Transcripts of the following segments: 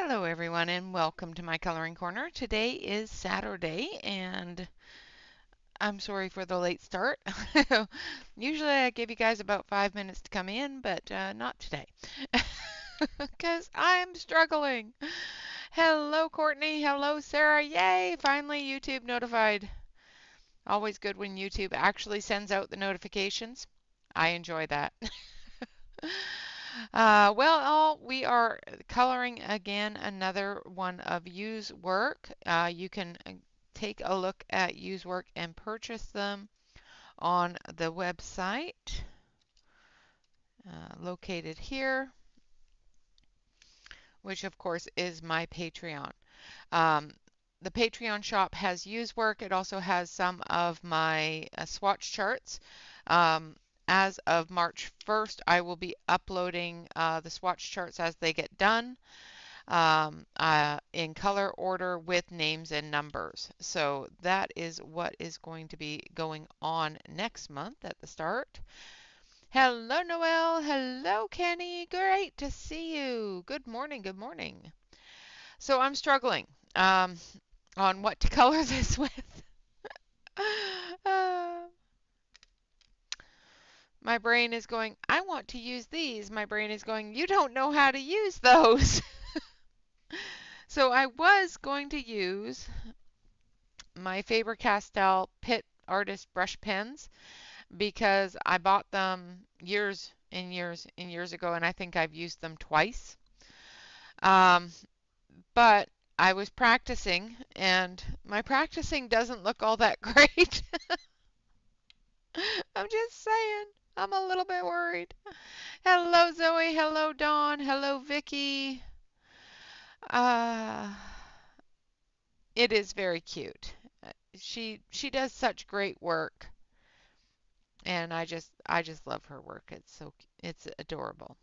Hello everyone and welcome to my coloring corner. Today is Saturday and I'm sorry for the late start. Usually I give you guys about 5 minutes to come in, but not today because I'm struggling. Hello Courtney, hello Sarah, yay! Finally YouTube notified. Always good when YouTube actually sends out the notifications. I enjoy that. We are coloring again another one of Use Work. You can take a look at Use Work and purchase them on the website located here, which of course is my Patreon. Um, the Patreon shop has Use Work. It also has some of my swatch charts. Um, as of March 1st, I will be uploading the swatch charts as they get done in color order with names and numbers. So that is what is going to be going on next month at the start. Hello, Noel. Hello, Kenny. Great to see you. Good morning. Good morning. So I'm struggling on what to color this with. Uh, my brain is going, I want to use these. My brain is going, you don't know how to use those. So I was going to use my Faber-Castell Pitt Artist brush pens because I bought them years and years and years ago, and I think I've used them twice. Um, but I was practicing, and my practicing doesn't look all that great. I'm just saying. I'm a little bit worried. Hello, Zoe. Hello, Dawn. Hello, Vicky. Uh, it is very cute. She does such great work, and I just love her work. It's adorable.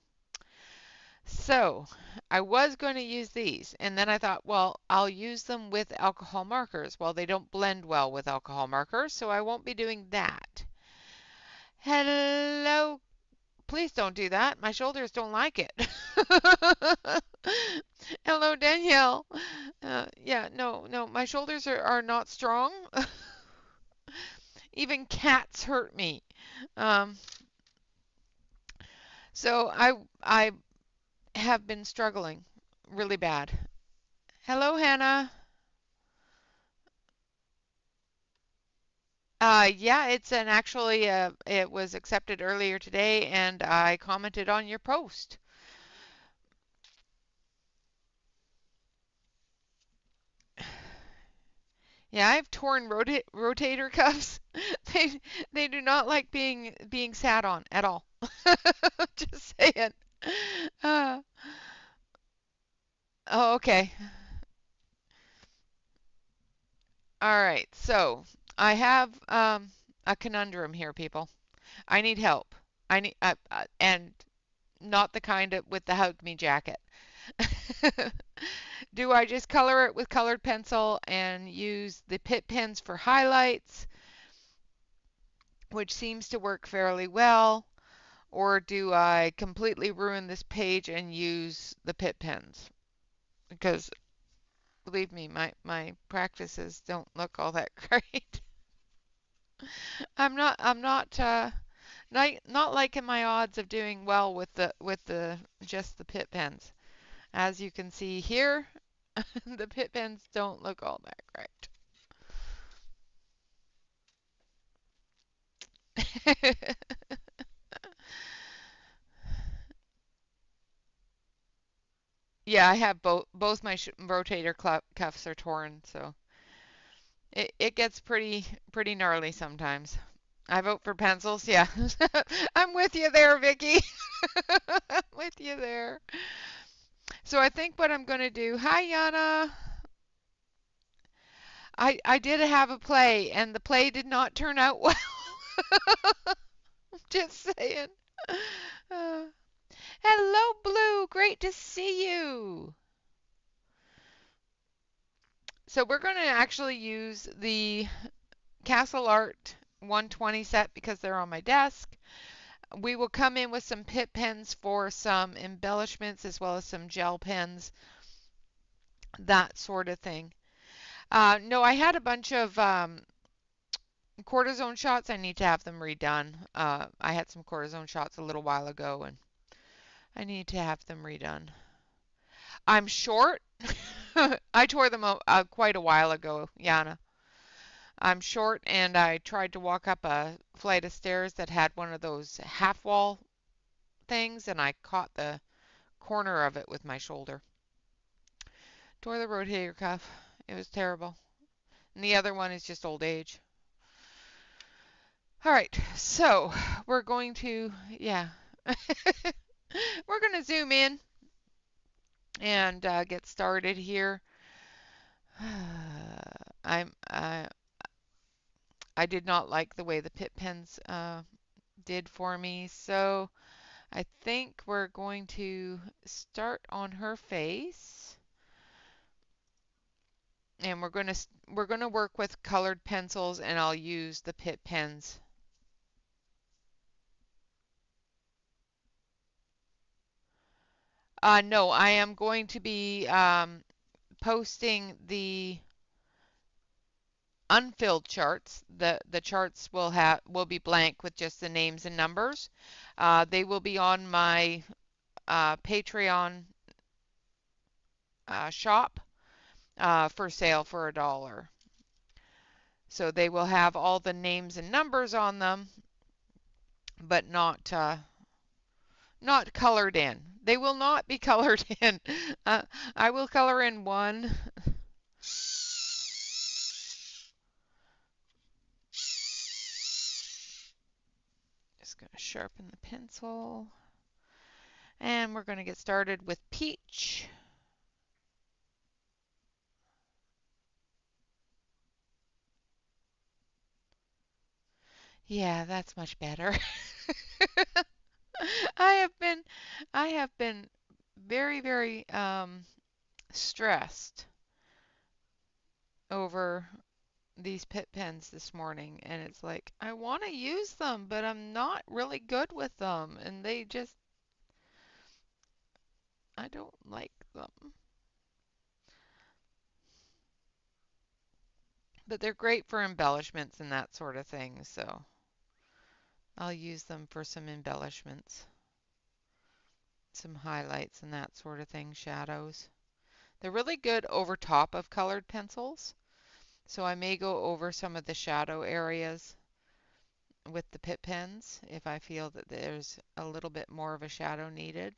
So I was going to use these, and then I thought, well, I'll use them with alcohol markers. Well, they don't blend well with alcohol markers, so I won't be doing that. Hello. Please don't do that. My shoulders don't like it. Hello, Danielle. Yeah, no, no, my shoulders are not strong. Even cats hurt me. Um, so I have been struggling really bad. Hello, Hannah. Yeah, it's an actually it was accepted earlier today, and I commented on your post. Yeah, I have torn rotator cuffs. They they do not like being sat on at all. Just saying. Uh, oh, okay. All right. So I have a conundrum here, people. I need help. I need and not the kind of with the hug me jacket. Do I just color it with colored pencil and use the Pitt pens for highlights, which seems to work fairly well? Or do I completely ruin this page and use the Pitt pens? Because believe me, my practices don't look all that great. I'm not liking my odds of doing well with the just the Pitt pens. As you can see here, the Pitt pens don't look all that great. Yeah, I have both my rotator cuffs are torn, so it gets pretty gnarly sometimes. I vote for pencils. Yeah. I'm with you there, Vicky. I'm with you there. So I think what I'm going to do. Hi, Yana. I did have a play, and the play did not turn out well. Just saying. Uh, hello, Blue. Great to see you. So we're going to actually use the Castle Art 120 set because they're on my desk. We will come in with some Pitt pens for some embellishments as well as some gel pens that sort of thing. No, I had a bunch of cortisone shots. I need to have them redone. I had some cortisone shots a little while ago, and I need to have them redone. I'm short. I tore them quite a while ago, Yana. I'm short, and I tried to walk up a flight of stairs that had one of those half wall things, and I caught the corner of it with my shoulder. Tore the rotator cuff. It was terrible. And the other one is just old age. All right, so we're going to, yeah, we're going to zoom in and get started here. I'm I did not like the way the pit pens did for me, so I think we're going to start on her face, and we're going to work with colored pencils, and I'll use the pit pens. No, I am going to be posting the unfilled charts. The charts will be blank with just the names and numbers. They will be on my Patreon shop for sale for $1. So they will have all the names and numbers on them, but not colored in. They will not be colored in. I will color in one. Just going to sharpen the pencil. And we're going to get started with peach. Yeah, that's much better. I have been I have been very, very stressed over these pit pens this morning, and it's like I want to use them, but I'm not really good with them, and I don't like them. But they're great for embellishments and that sort of thing, so I'll use them for some embellishments, some highlights and that sort of thing, shadows. They're really good over top of colored pencils, so I may go over some of the shadow areas with the pit pens if I feel that there's a little bit more of a shadow needed.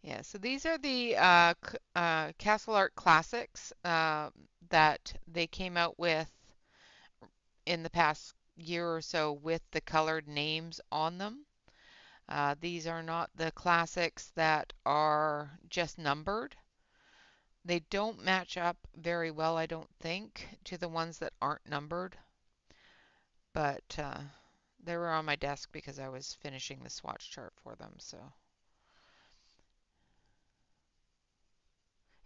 Yeah, so these are the Castle Art Classics that they came out with in the past year or so with the colored names on them. These are not the classics that are just numbered. They don't match up very well, I don't think, to the ones that aren't numbered, but they were on my desk because I was finishing the swatch chart for them, so.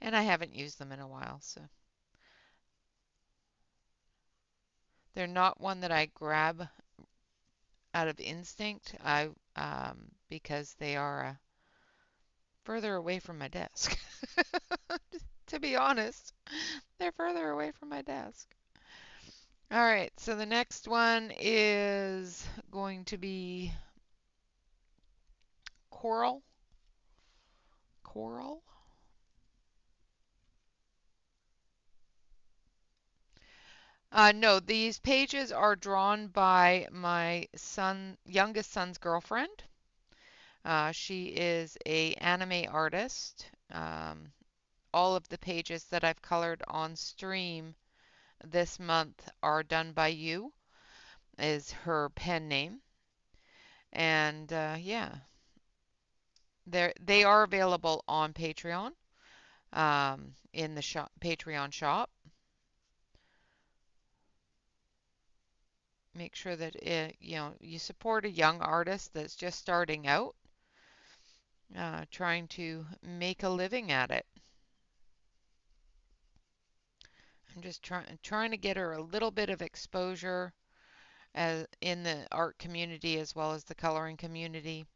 And I haven't used them in a while, so. They're not one that I grab out of instinct, because they are further away from my desk. To be honest, they're further away from my desk. All right, so the next one is going to be coral. Coral. No, these pages are drawn by my youngest son's girlfriend. She is a anime artist. All of the pages that I've colored on stream this month are done by you, is her pen name. And yeah, they are available on Patreon, in the Patreon shop. Make sure that you support a young artist that's just starting out, trying to make a living at it. I'm just trying to get her a little bit of exposure as in the art community as well as the coloring community,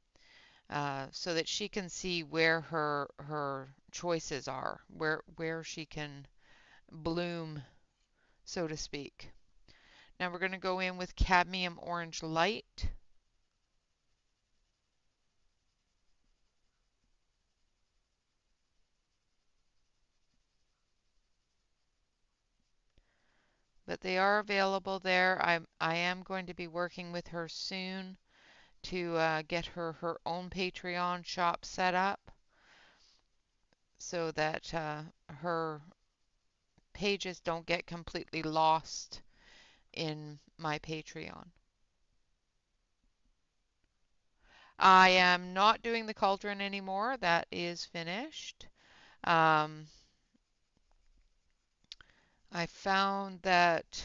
so that she can see where her choices are, where she can bloom, so to speak. Now we're going to go in with cadmium orange light. But they are available there. I am going to be working with her soon to get her own Patreon shop set up so that her pages don't get completely lost in my Patreon. I am not doing the cauldron anymore. That is finished. Um, I found that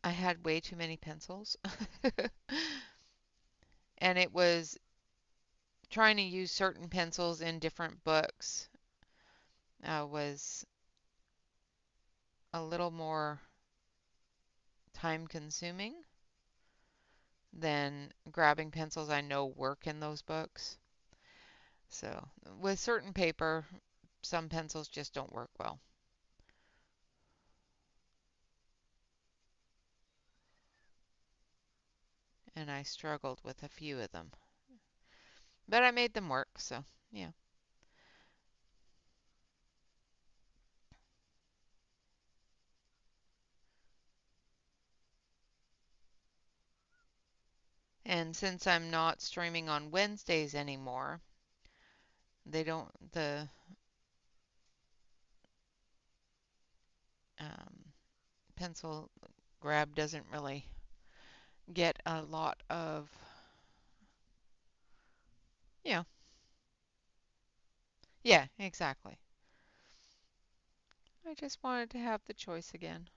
I had way too many pencils. And it was trying to use certain pencils in different books was a little more time consuming than grabbing pencils I know work in those books. So with certain paper, some pencils just don't work well. And I struggled with a few of them. But I made them work, so yeah. And since I'm not streaming on Wednesdays anymore, they don't, the um, pencil grab doesn't really get a lot of, yeah, yeah, exactly. I just wanted to have the choice again.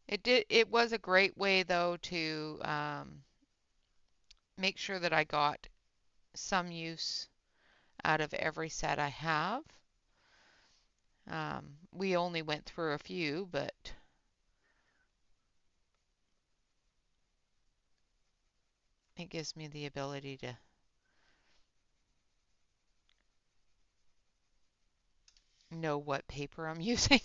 It was a great way though to make sure that I got some use out of every set I have. We only went through a few, but it gives me the ability to know what paper I'm using.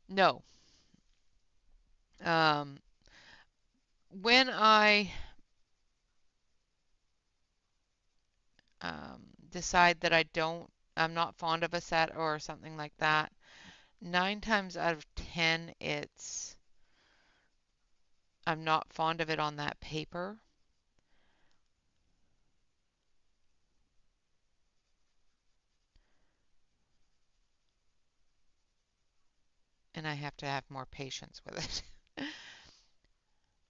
No. Um, when I decide that I'm not fond of a set or something like that, 9 times out of 10, I'm not fond of it on that paper, and I have to have more patience with it.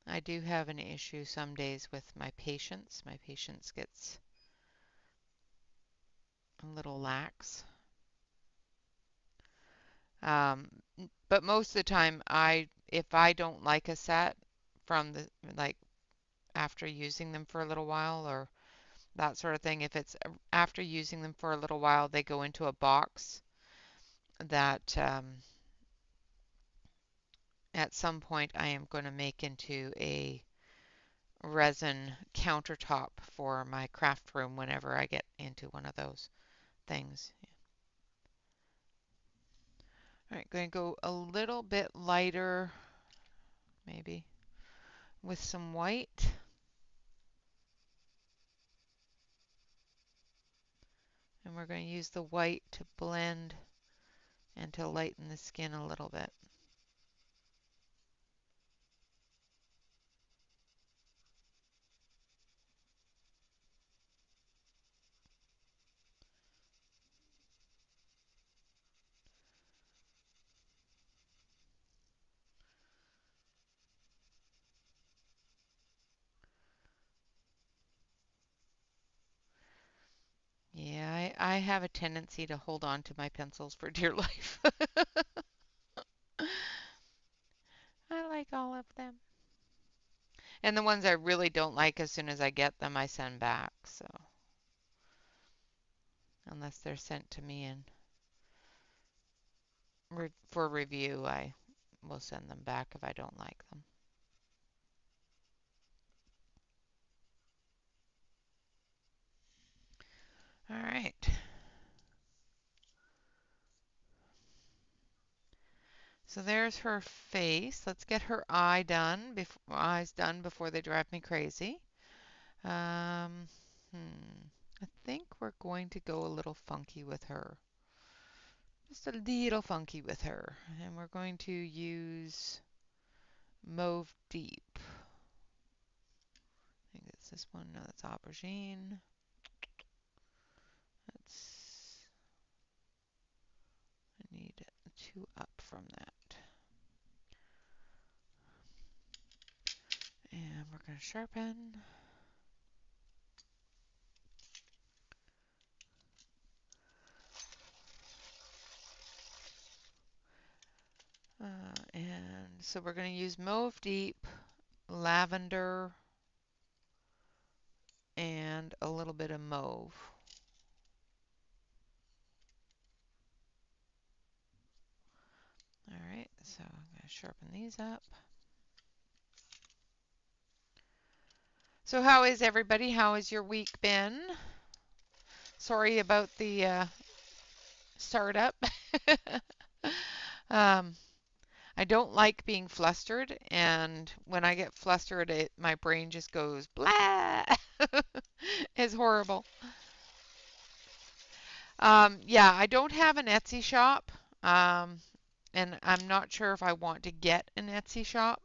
I do have an issue some days with my patience. My patience gets a little lax. Um, but most of the time, if I don't like a set from the like after using them for a little while or that sort of thing, if it's after using them for a little while, they go into a box that at some point I am going to make into a resin countertop for my craft room whenever I get into one of those things. All right, going to go a little bit lighter, maybe, with some white. And we're going to use the white to blend and to lighten the skin a little bit. Yeah, I have a tendency to hold on to my pencils for dear life. I like all of them. And the ones I really don't like, as soon as I get them, I send back. So unless they're sent to me and for review, I will send them back if I don't like them. All right. So there's her face. Let's get her eyes done before they drive me crazy. Um, I think we're going to go a little funky with her. Just a little funky with her. And we're going to use Mauve Deep. I think it's this one. No, that's Aubergine. That's, I need 2 up from that. And we're going to sharpen. And so we're going to use Mauve Deep, Lavender, and a little bit of mauve. All right, so I'm going to sharpen these up. So how is everybody? How has your week been? Sorry about the startup. um, I don't like being flustered, and when I get flustered, my brain just goes blah. It's horrible. Yeah, I don't have an Etsy shop, and I'm not sure if I want to get an Etsy shop.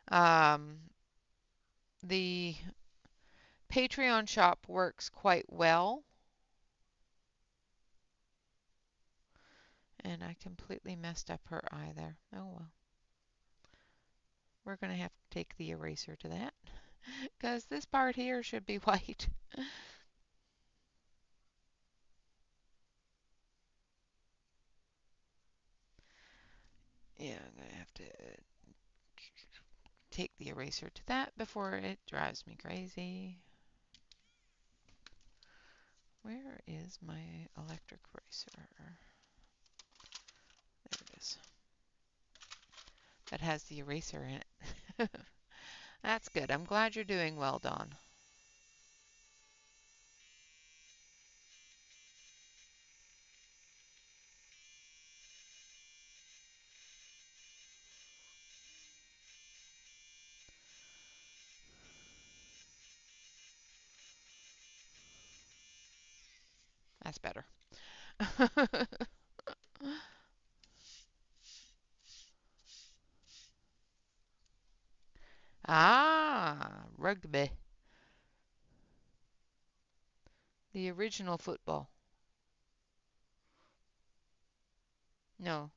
Um, the Patreon shop works quite well, and I completely messed up her eye there. Oh well. We're going to have to take the eraser to that because this part here should be white. Yeah, I'm going to have to take the eraser to that before it drives me crazy. Where is my electric eraser? There it is. That has the eraser in it. That's good. I'm glad you're doing well, Dawn. That's better. Ah, rugby. The original football. No,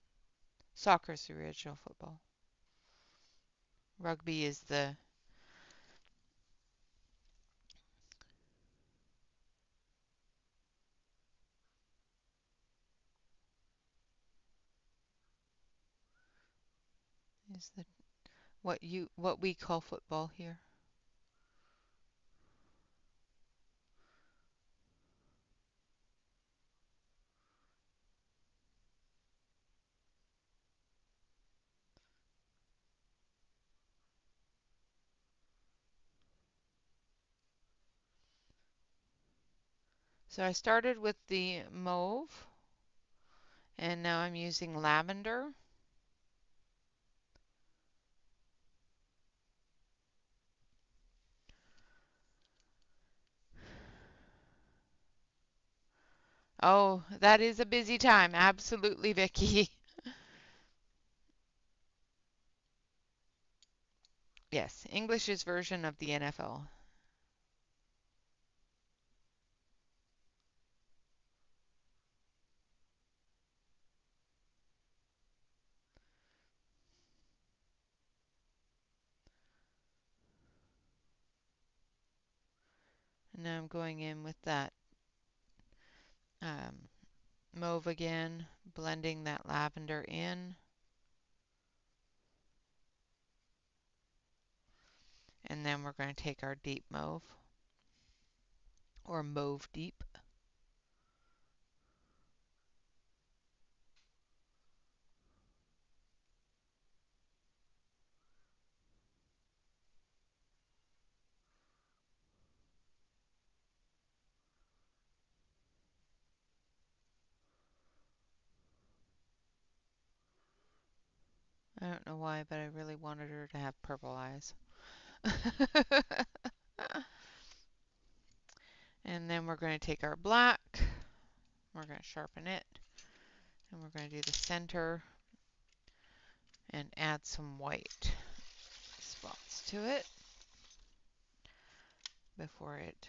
soccer's the original football. Rugby is the is the what we call football here. So I started with the mauve, and now I'm using lavender. Oh, that is a busy time. Absolutely, Vicky. Yes, English's version of the NFL. And now I'm going in with that um, mauve again, blending that lavender in. And then we're going to take our deep mauve, or mauve deep. I don't know why, but I really wanted her to have purple eyes. And then we're going to take our black, we're going to sharpen it, and we're going to do the center and add some white spots to it before it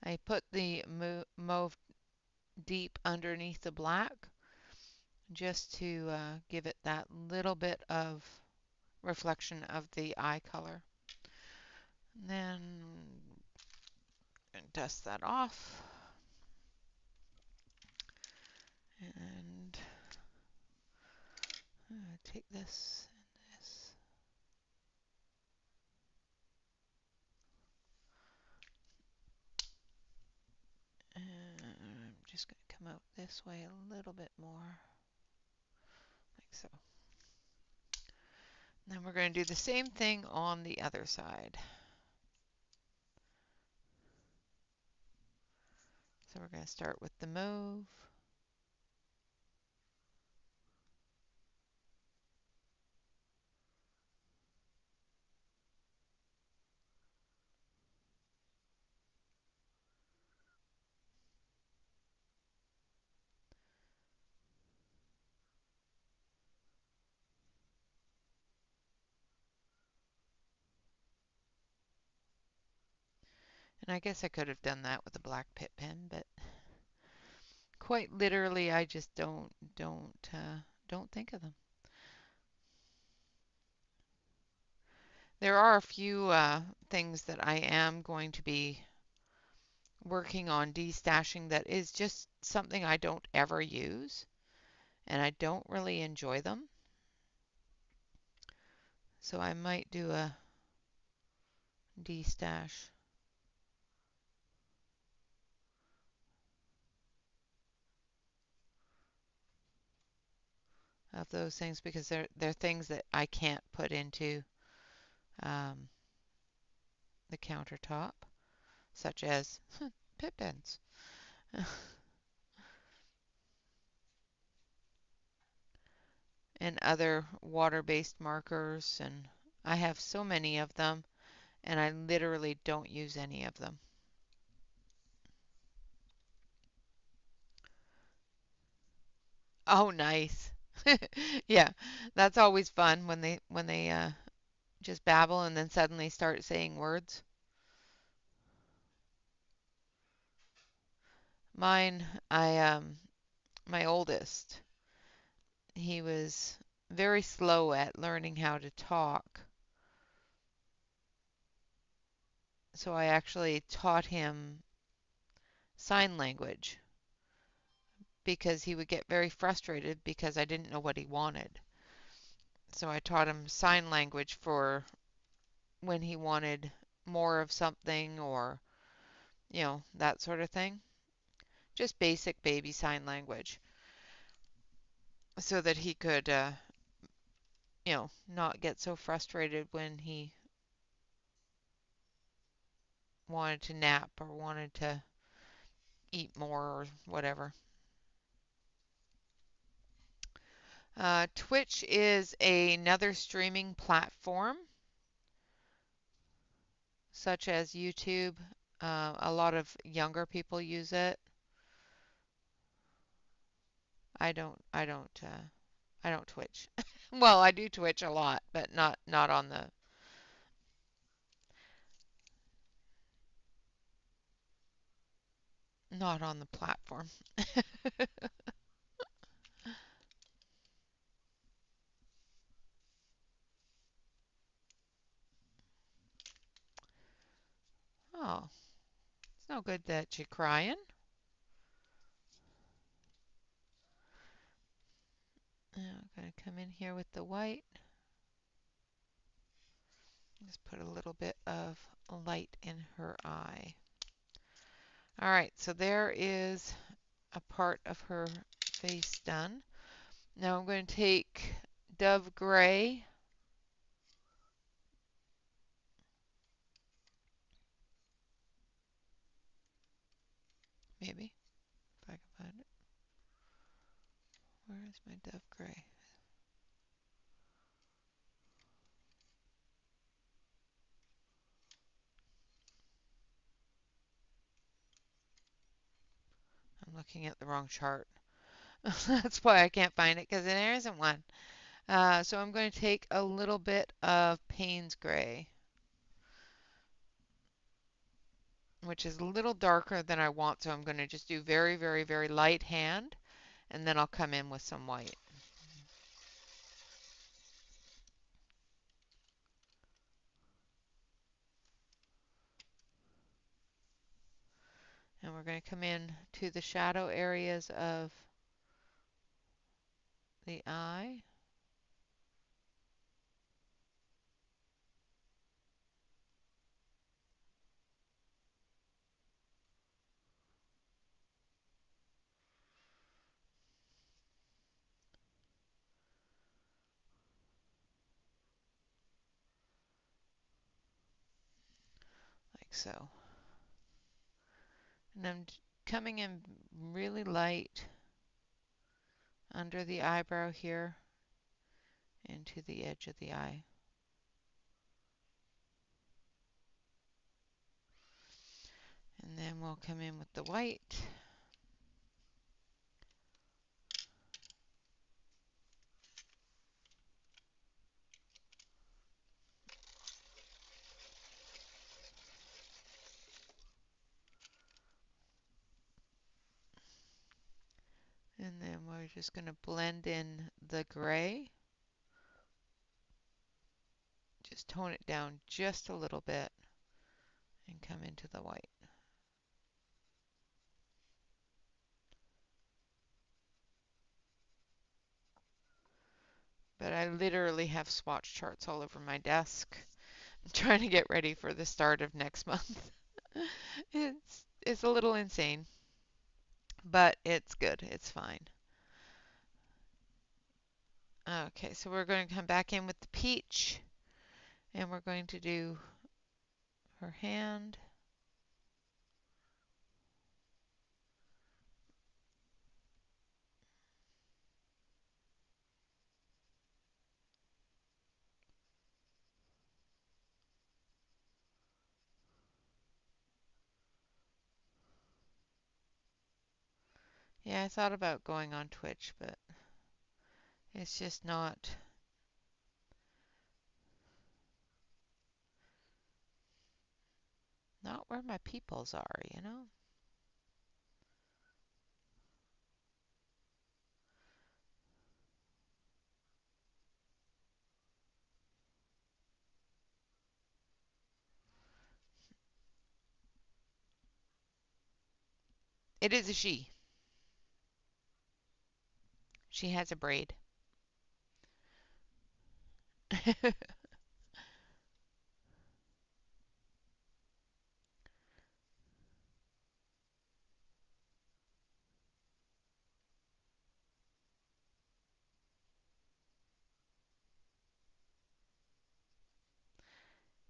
I put the mauve deep underneath the black just to give it that little bit of reflection of the eye color. And then dust that off. And take this and this. And I'm just going to come out this way a little bit more, like so. And then we're going to do the same thing on the other side. So we're going to start with the mauve. And I guess I could have done that with a black pit pen, but quite literally, I just don't think of them. There are a few things that I am going to be working on destashing that is just something I don't ever use, and I don't really enjoy them. So I might do a destash of those things because they're things that I can't put into um, the countertop, such as pit pens. And other water-based markers, and I have so many of them, and I literally don't use any of them. Oh, nice. Yeah, that's always fun when they just babble and then suddenly start saying words. Mine, my oldest, he was very slow at learning how to talk. So I actually taught him sign language because he would get very frustrated because I didn't know what he wanted. So I taught him sign language for when he wanted more of something or, that sort of thing. Just basic baby sign language so that he could, not get so frustrated when he wanted to nap or wanted to eat more or whatever. Twitch is another streaming platform, such as YouTube. A lot of younger people use it. I don't Twitch. Well, I do Twitch a lot, but not on the not on the platform. Oh, It's no good that you're crying. Now I'm going to come in here with the white. Just put a little bit of light in her eye. All right, so there is a part of her face done. Now I'm going to take Dove Gray. Maybe, if I can find it. Where is my Dove Gray? I'm looking at the wrong chart. That's why I can't find it, because there isn't one. So I'm going to take a little bit of Payne's Gray, which is a little darker than I want, so I'm going to just do very, very, very light hand, and then I'll come in with some white. And we're going to come in to the shadow areas of the eye. Like so. And I'm coming in really light under the eyebrow here into the edge of the eye. And then we'll come in with the white. And then we're just going to blend in the gray. Just tone it down just a little bit and come into the white. But I literally have swatch charts all over my desk. I'm trying to get ready for the start of next month. It's a little insane, but it's good. It's fine. Okay, so we're going to come back in with the peach, and we're going to do her hand. Yeah, I thought about going on Twitch, but it's just not where my peoples are, you know? It is a she. She has a braid.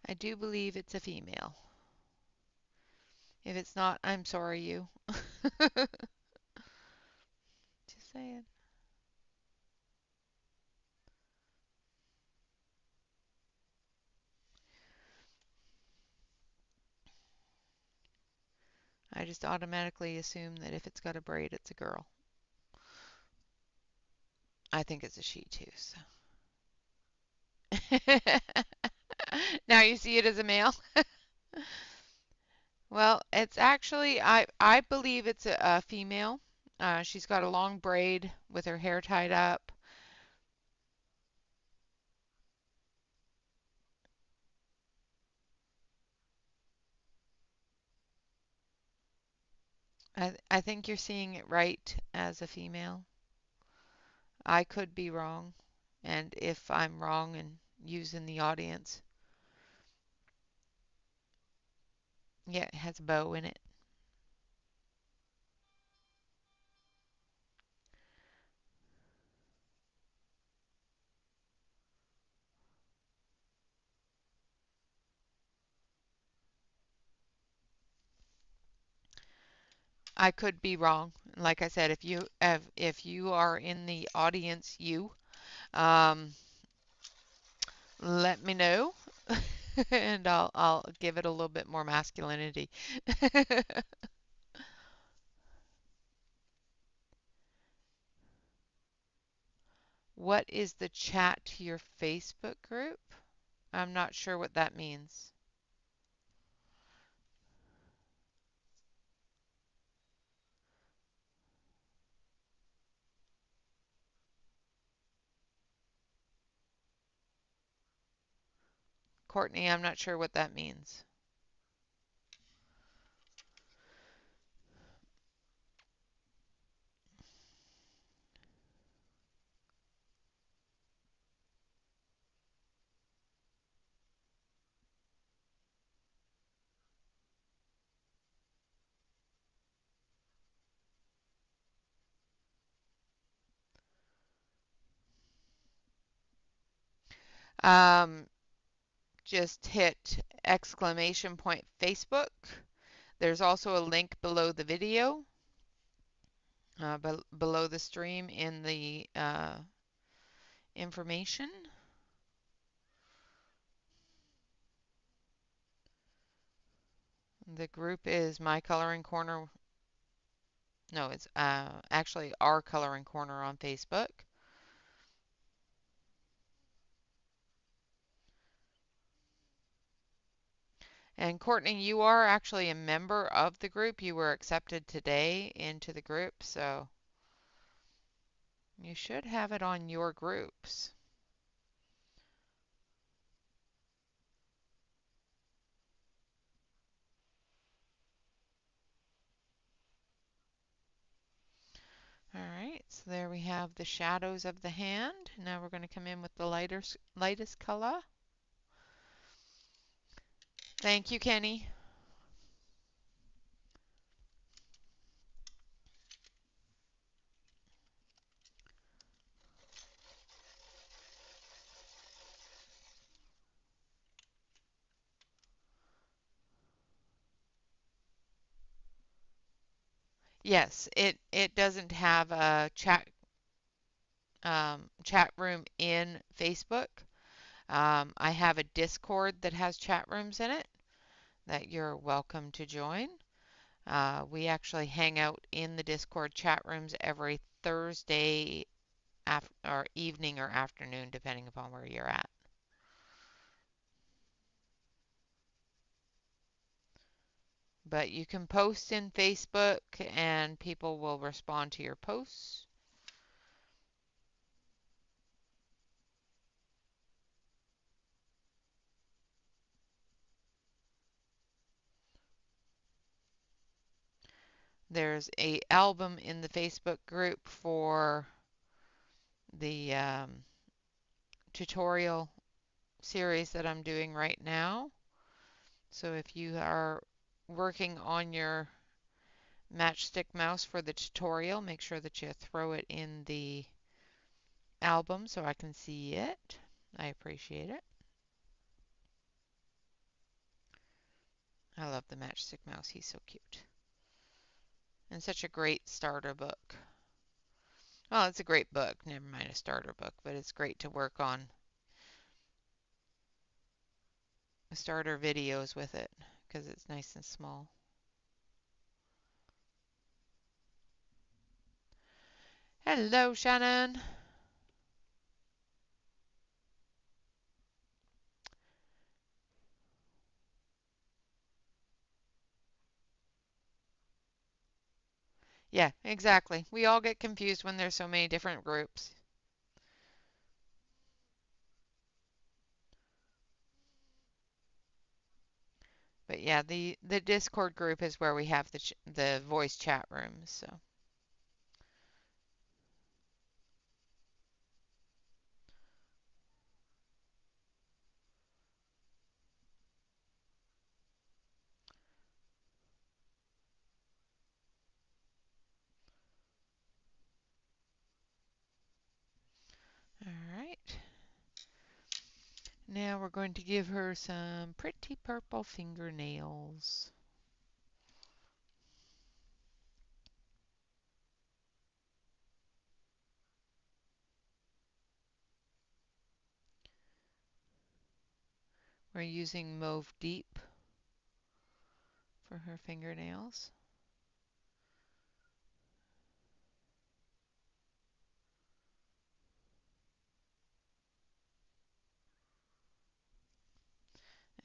I do believe it's a female. If it's not, I'm sorry, you. Just saying. I just automatically assume that if it's got a braid, it's a girl. I think it's a she too, so. Now you see it as a male? Well, it's actually, I believe it's a female. She's got a long braid with her hair tied up. I think you're seeing it right as a female. I could be wrong, and if I'm wrong and using the audience, yeah, it has a bow in it. I could be wrong. Like I said, if you are in the audience, um, let me know, and I'll give it a little bit more masculinity. What is the chat to your Facebook group? I'm not sure what that means. Courtney, I'm not sure what that means. Um, just hit exclamation point Facebook. There's also a link below the video, below the stream in the information. The group is My Coloring Corner. No, it's actually Our Coloring Corner on Facebook. And Courtney, you are actually a member of the group. You were accepted today into the group, so you should have it on your groups. All right, so there we have the shadows of the hand. Now we're going to come in with the lightest color. Thank you, Kenny. Yes, it doesn't have a chat room in Facebook. I have a Discord that has chat rooms in it that you're welcome to join. We actually hang out in the Discord chat rooms every Thursday or evening or afternoon, depending upon where you're at. But you can post in Facebook and people will respond to your posts. There's a album in the Facebook group for the tutorial series that I'm doing right now. So if you are working on your matchstick mouse for the tutorial, make sure that you throw it in the album so I can see it. I appreciate it. I love the matchstick mouse. He's so cute. And such a great starter book. Well, it's a great book. Never mind a starter book, but it's great to work on starter videos with it because it's nice and small. Hello, Shannon. Yeah, exactly. We all get confused when there's so many different groups. But yeah, the Discord group is where we have the voice chat rooms. So all right. Now we're going to give her some pretty purple fingernails. We're using Mauve Deep for her fingernails.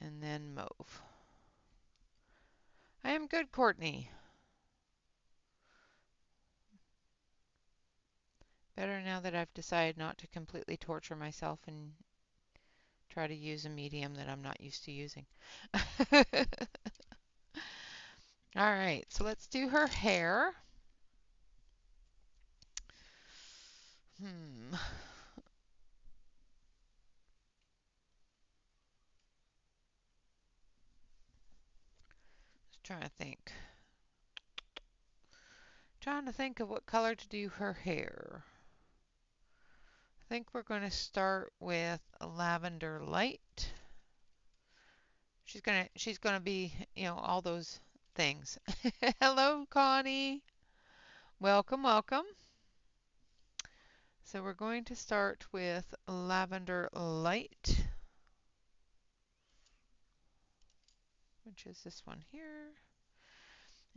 And then Mauve. I am good, Courtney. Better now that I've decided not to completely torture myself and try to use a medium that I'm not used to using. All right, so let's do her hair. Hmm. Just trying to think. Trying to think of what color to do her hair. I think we're going to start with a lavender light. She's gonna be, all those things. Hello, Connie. Welcome, welcome. So we're going to start with lavender light, which is this one here.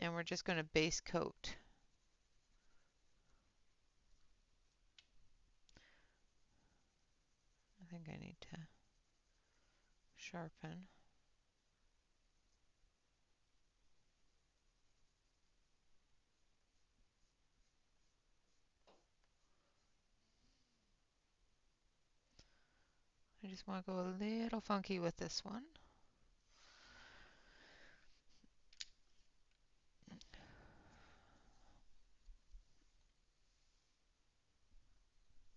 And we're just going to base coat. I think I need to sharpen. I just want to go a little funky with this one.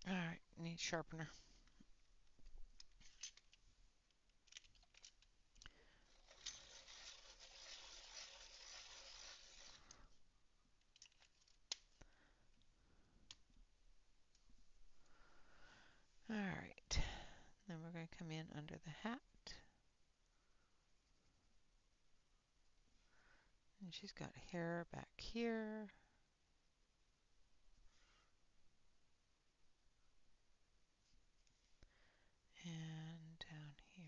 All right, need sharpener. All right, then we're going to come in under the hat. And she's got hair back here. And down here.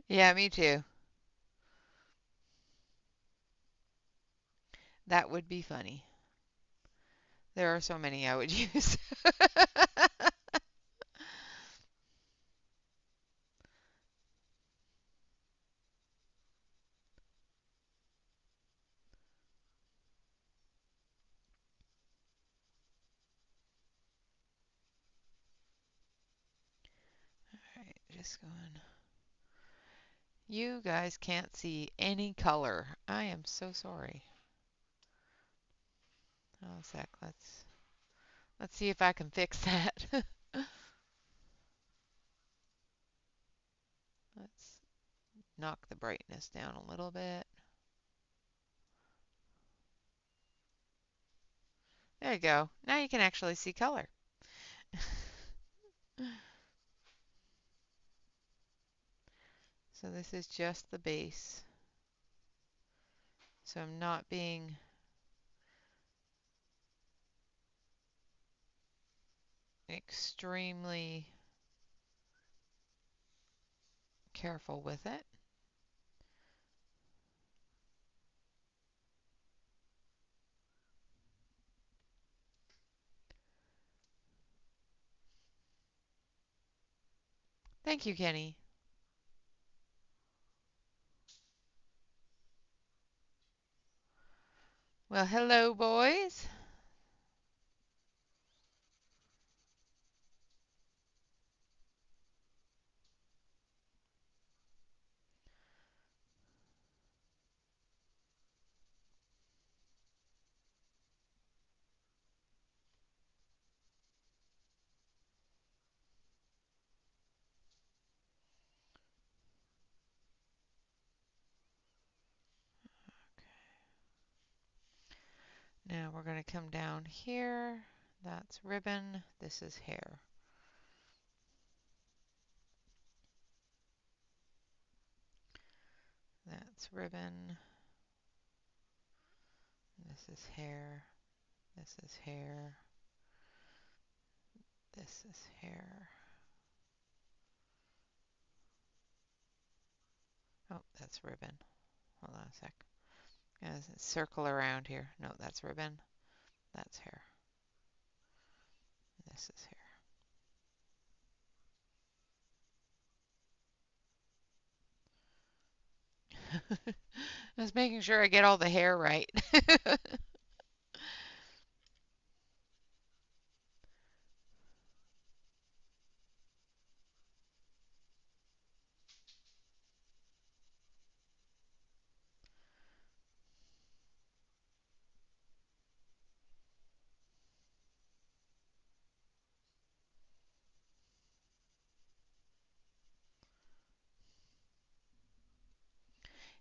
Yeah, me too. That would be funny. There are so many I would use. All right, just going. You guys can't see any color. I am so sorry. Oh, sec. Let's see if I can fix that. Let's knock the brightness down a little bit. There you go. Now you can actually see color. So this is just the base. So I'm not being extremely careful with it. Thank you, Kenny. Well, hello, boys. Now we're going to come down here. That's ribbon. This is hair. That's ribbon. This is hair. This is hair. This is hair. Oh, that's ribbon. Hold on a sec. Gonna circle around here. No, that's ribbon. That's hair. This is hair. I was making sure I get all the hair right.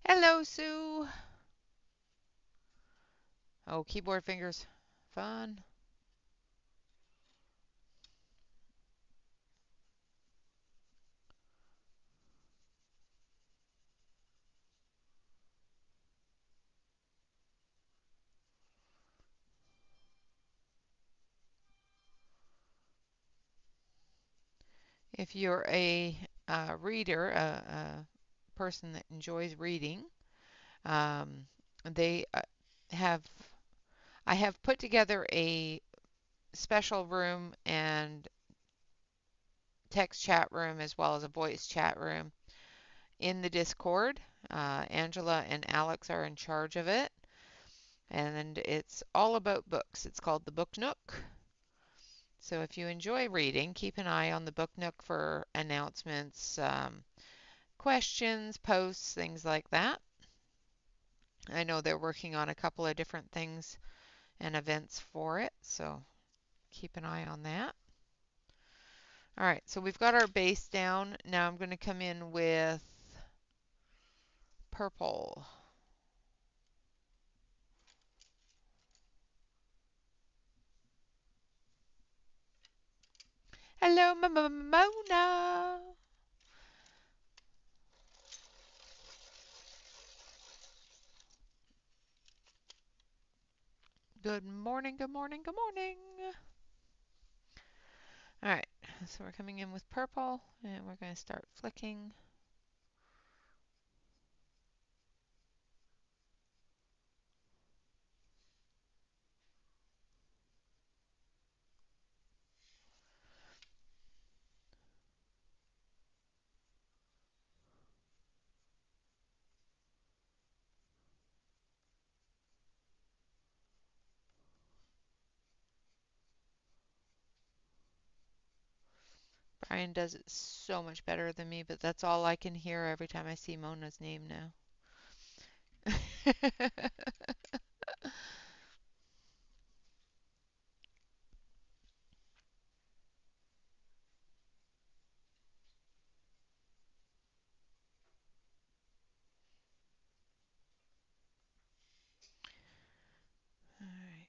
Hello, Sue. Oh, keyboard fingers. Fun. If you're a reader, a person that enjoys reading, um, they have I have put together a special room and text chat room as well as a voice chat room in the Discord. Angela and Alex are in charge of it, and it's all about books. It's called the Book Nook. So if you enjoy reading, keep an eye on the Book Nook for announcements, questions, posts, things like that. I know they're working on a couple of different things and events for it, so keep an eye on that. All right, so we've got our base down. Now I'm going to come in with purple. Hello, Mona. Good morning, good morning, good morning. All right, so we're coming in with purple, and we're going to start flicking. Brian does it so much better than me, but that's all I can hear every time I see Mona's name now. All right.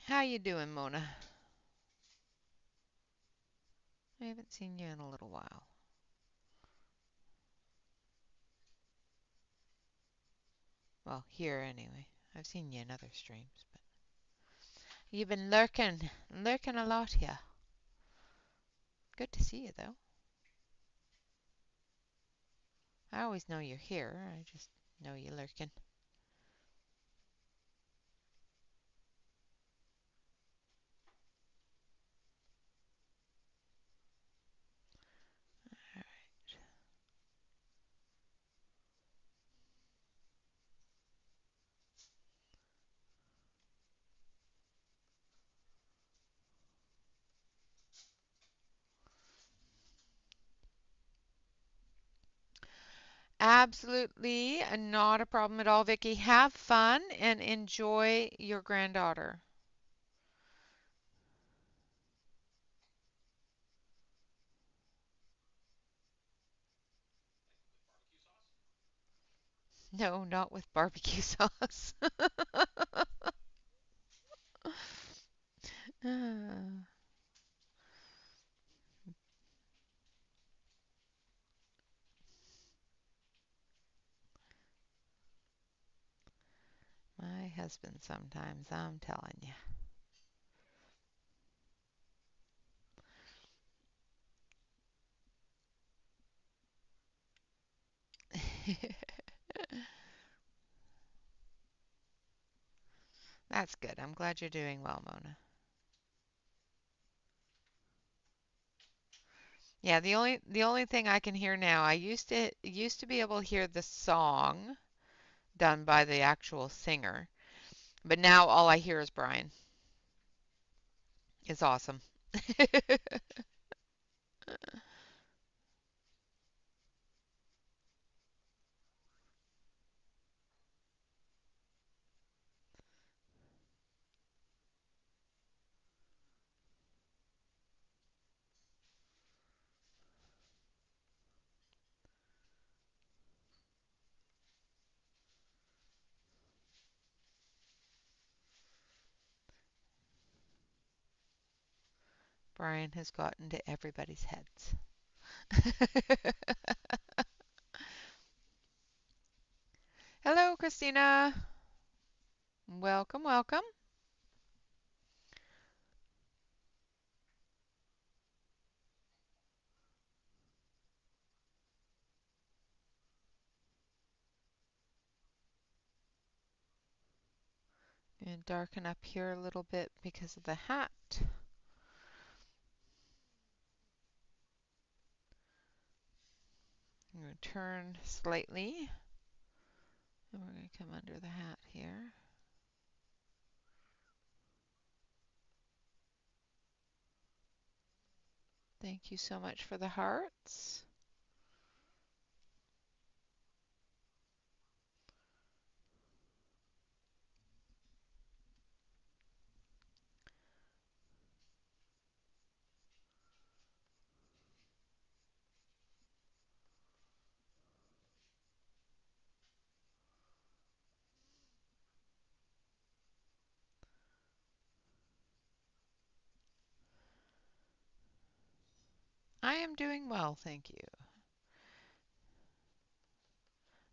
How you doing, Mona? I haven't seen you in a little while. Well, here anyway. I've seen you in other streams, but you've been lurking a lot here. Good to see you, though. I always know you're here. I just know you're lurking. All right. Absolutely not a problem at all, Vicky. Have fun and enjoy your granddaughter. No, not with barbecue sauce. Ah, my husband sometimes, I'm telling you. That's good. I'm glad you're doing well, Mona. Yeah, the only thing I can hear now, I used to be able to hear the song done by the actual singer, but now all I hear is Brian. It's awesome. Brian has gotten to everybody's heads. Hello, Christina. Welcome, welcome. And darken up here a little bit because of the hat. I'm going to turn slightly. And we're going to come under the hat here. Thank you so much for the hearts. I am doing well, thank you.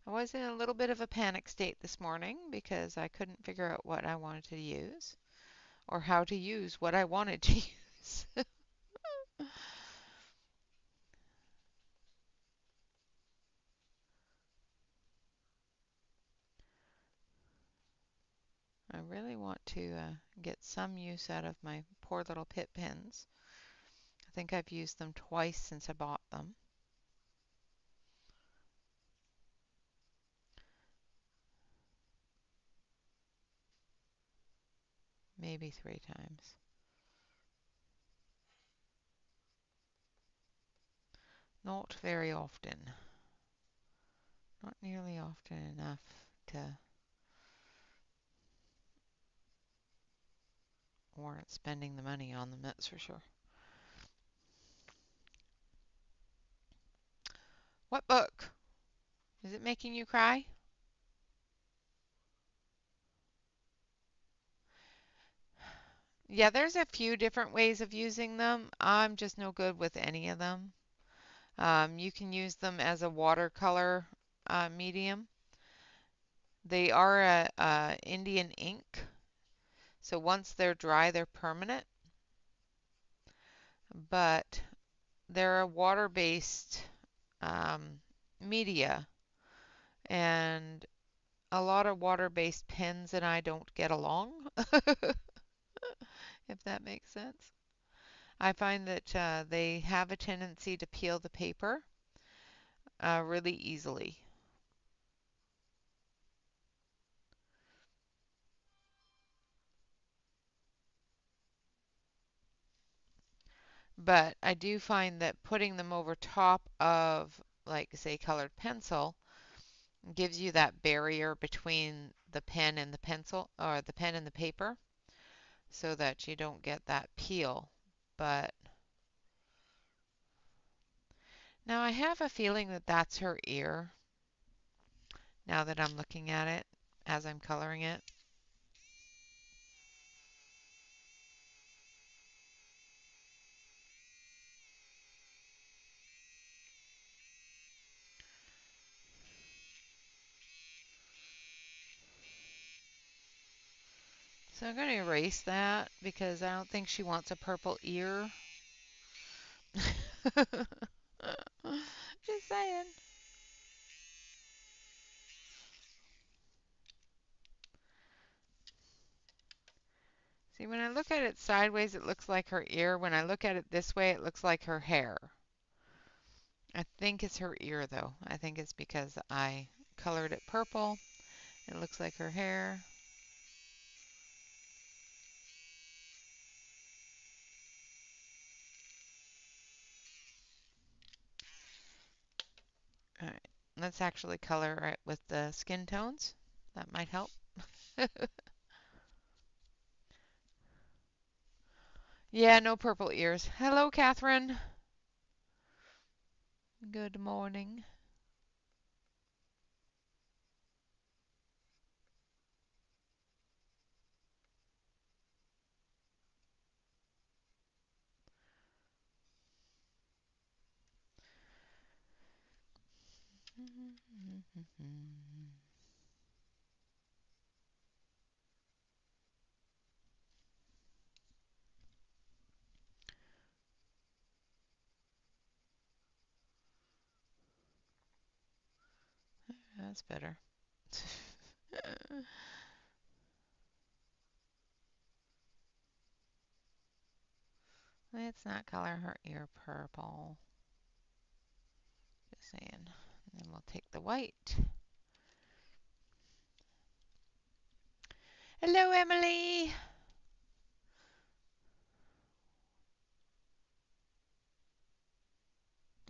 I was in a little bit of a panic state this morning because I couldn't figure out what I wanted to use or how to use what I wanted to use. I really want to get some use out of my poor little pit pins. I think I've used them twice since I bought them. Maybe 3 times. Not very often. Not nearly often enough to warrant spending the money on them, that's for sure. What book? Is it making you cry? Yeah, there's a few different ways of using them. I'm just no good with any of them. You can use them as a watercolor medium. They are a Indian ink, so once they're dry, they're permanent, but they're a water-based um, media, and a lot of water-based pens and I don't get along, if that makes sense. I find that they have a tendency to peel the paper really easily. But I do find that putting them over top of, like, say, colored pencil gives you that barrier between the pen and the pencil, or the pen and the paper, so that you don't get that peel. But now I have a feeling that that's her ear, now that I'm looking at it as I'm coloring it. So I'm going to erase that because I don't think she wants a purple ear. Just saying. See, when I look at it sideways, it looks like her ear. When I look at it this way, it looks like her hair. I think it's her ear, though. I think it's because I colored it purple. It looks like her hair. All right, let's actually color it with the skin tones. That might help. Yeah, no purple ears. Hello, Catherine. Good morning. That's better. Let's not color her ear purple. Just saying. And then we'll take the white. Hello, Emily.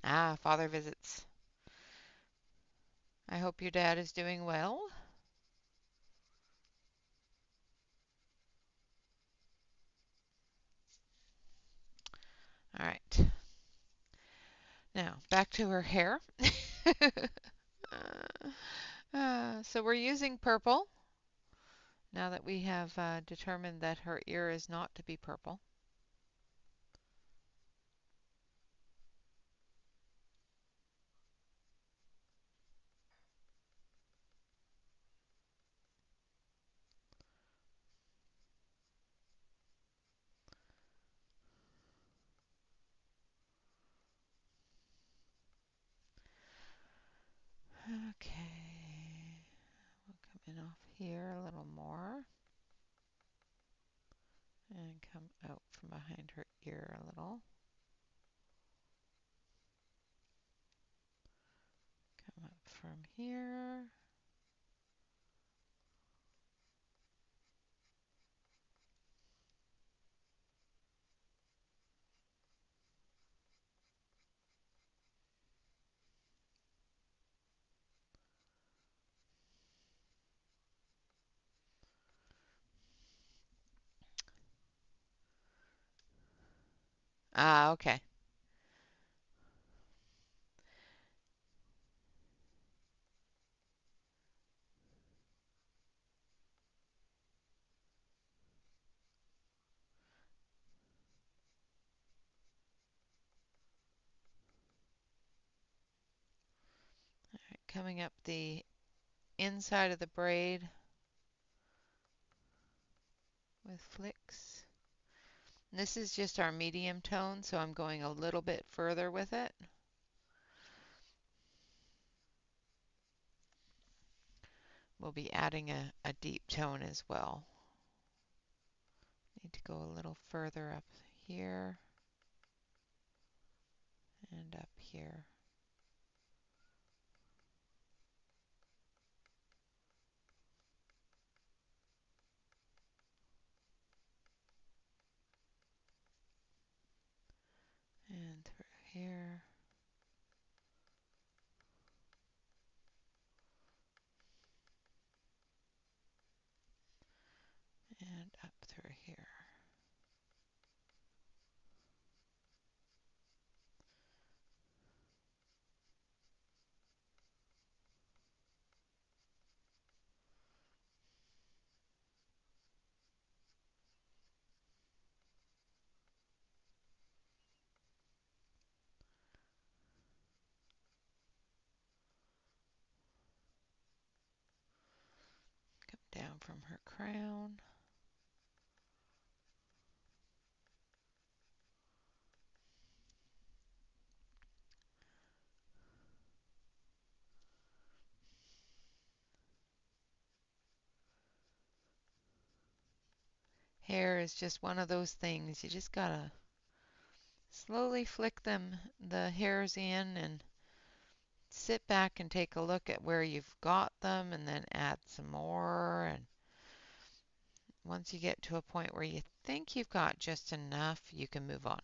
Ah, father visits. I hope your dad is doing well. All right. Now, back to her hair. So we're using purple now that we have determined that her ear is not to be purple. Okay. We'll come in off here a little more and come out from behind her ear a little. Come up from here. Ah, okay. coming up the inside of the braid with flicks. And this is just our medium tone, so I'm going a little bit further with it. We'll be adding a deep tone as well. Need to go a little further up here and up here. And through here. And up through here. Come down from her crown. Hair is just one of those things. You just gotta slowly flick the hairs in, and sit back and take a look at where you've got them, and then add some more. And once you get to a point where you think you've got just enough, you can move on.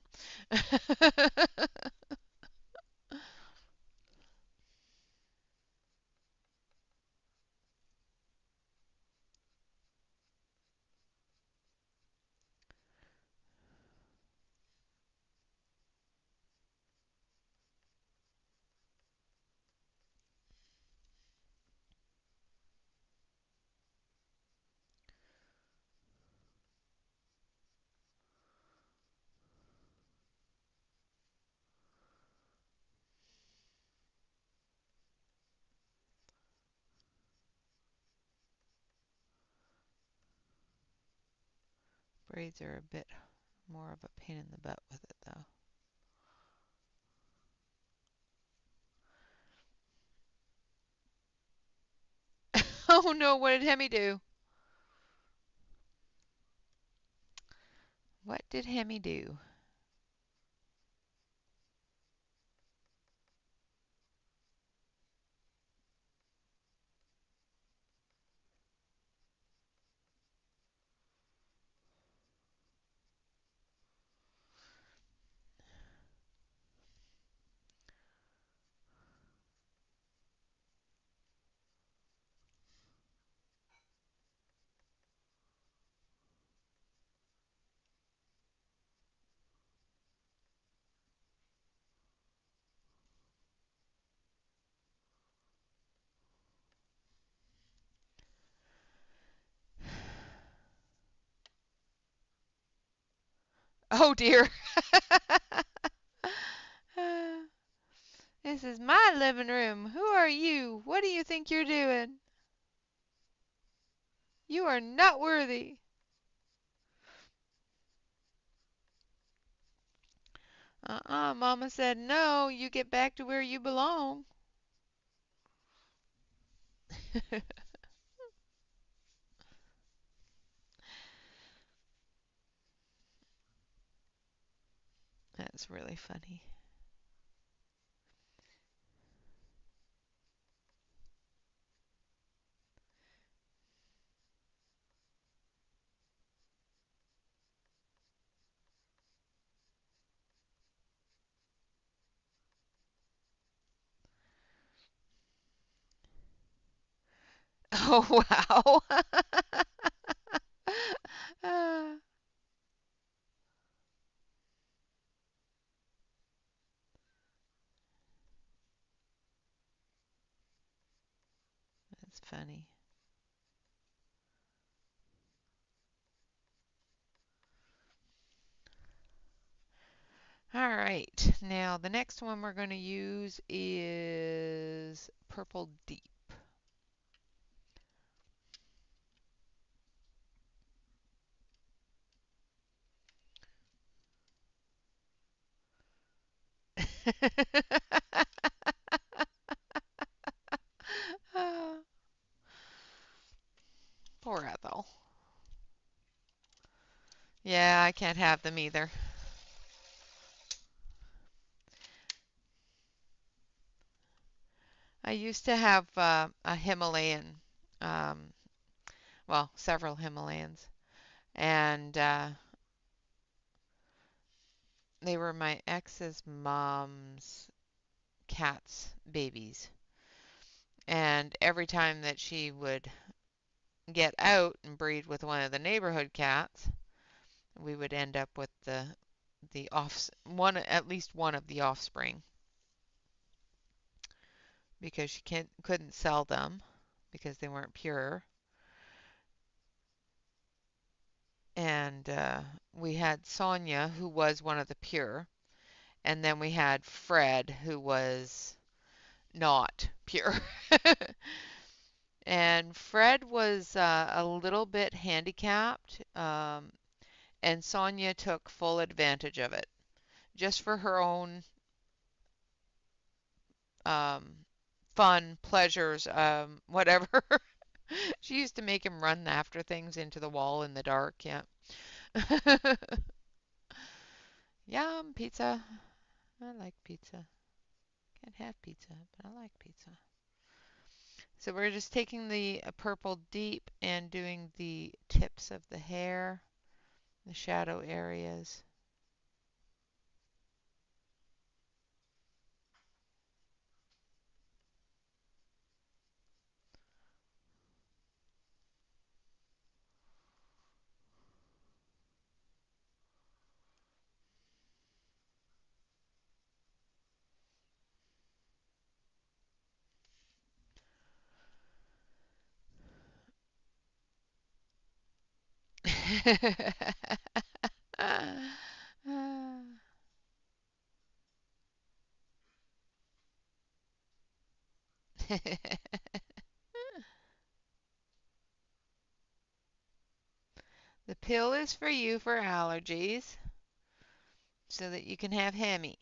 Braids are a bit more of a pain in the butt with it, though. Oh no, what did Hemi do? What did Hemi do? Oh dear. This is my living room. Who are you? What do you think you're doing? You are not worthy. Mama said no, you get back to where you belong. That's really funny. Oh, wow. Ah, that's funny. All right, now the next one we're going to use is Purple Deep. Ah, poor Ethel. Yeah, I can't have them either. I used to have a Himalayan, um, well, several Himalayans, and they were my ex's mom's cat's babies. And every time that she would get out and breed with one of the neighborhood cats, we would end up with the off one at least one of the offspring because she couldn't sell them because they weren't pure. And we had Sonia, who was one of the pure, and then we had Fred, who was not pure. And Fred was a little bit handicapped, and Sonia took full advantage of it just for her own um, fun, pleasures, whatever. She used to make him run after things into the wall in the dark. Yeah. Yum, pizza. I like pizza. Can't have pizza, but I like pizza. So we're just taking the purple deep and doing the tips of the hair, the shadow areas. The pill is for you for allergies so that you can have Hemi.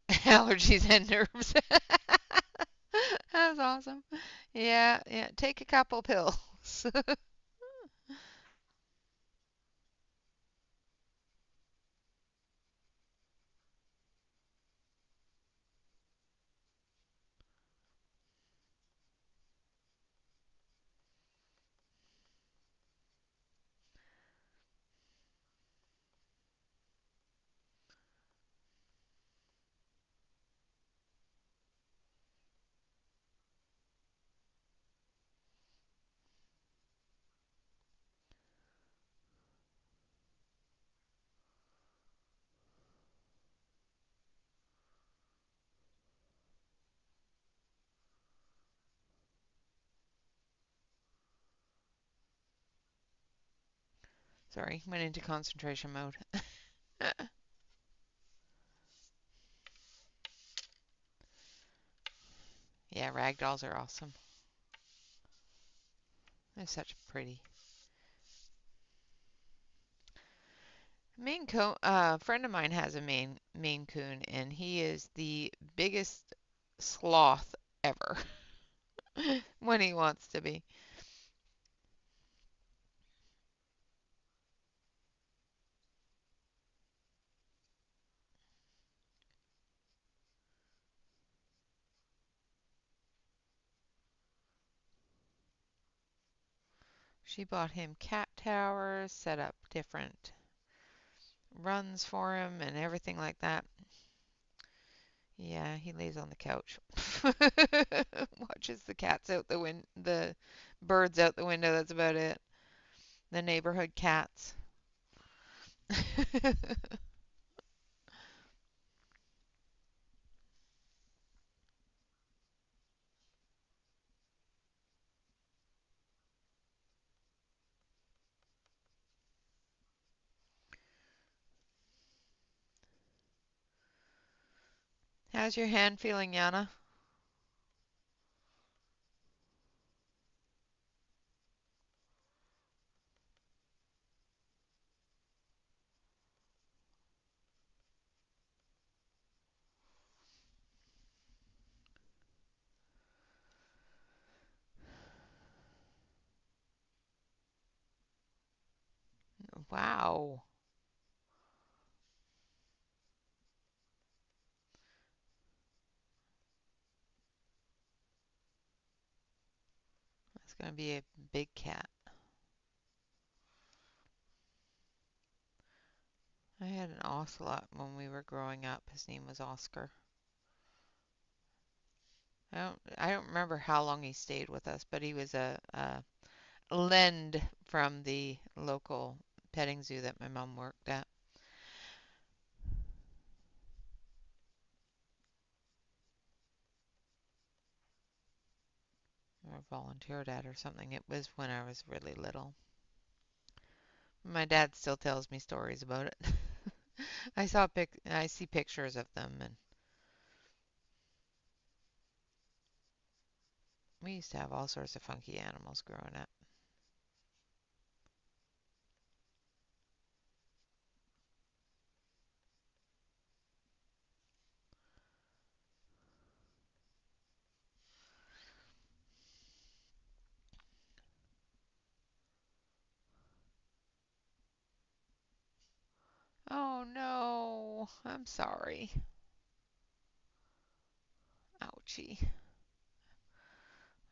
Allergies and nerves. That's awesome. Yeah, yeah. Take a couple pills. Sorry, went into concentration mode. Yeah, ragdolls are awesome. They're such pretty. Maine Coon, a friend of mine has a Maine Coon, and he is the biggest sloth ever when he wants to be. She bought him cat towers, set up different runs for him, and everything like that. Yeah, he lays on the couch. Watches the cats out the birds out the window. That's about it. The neighborhood cats. How's your hand feeling, Yana? Wow. That's gonna be a big cat. I had an ocelot when we were growing up. His name was Oscar. I don't remember how long he stayed with us, but he was a lend from the local petting zoo that my mom worked at or volunteered at or something. It was when I was really little. My dad still tells me stories about it. I see pictures of them, and we used to have all sorts of funky animals growing up. Oh no, I'm sorry. Ouchie.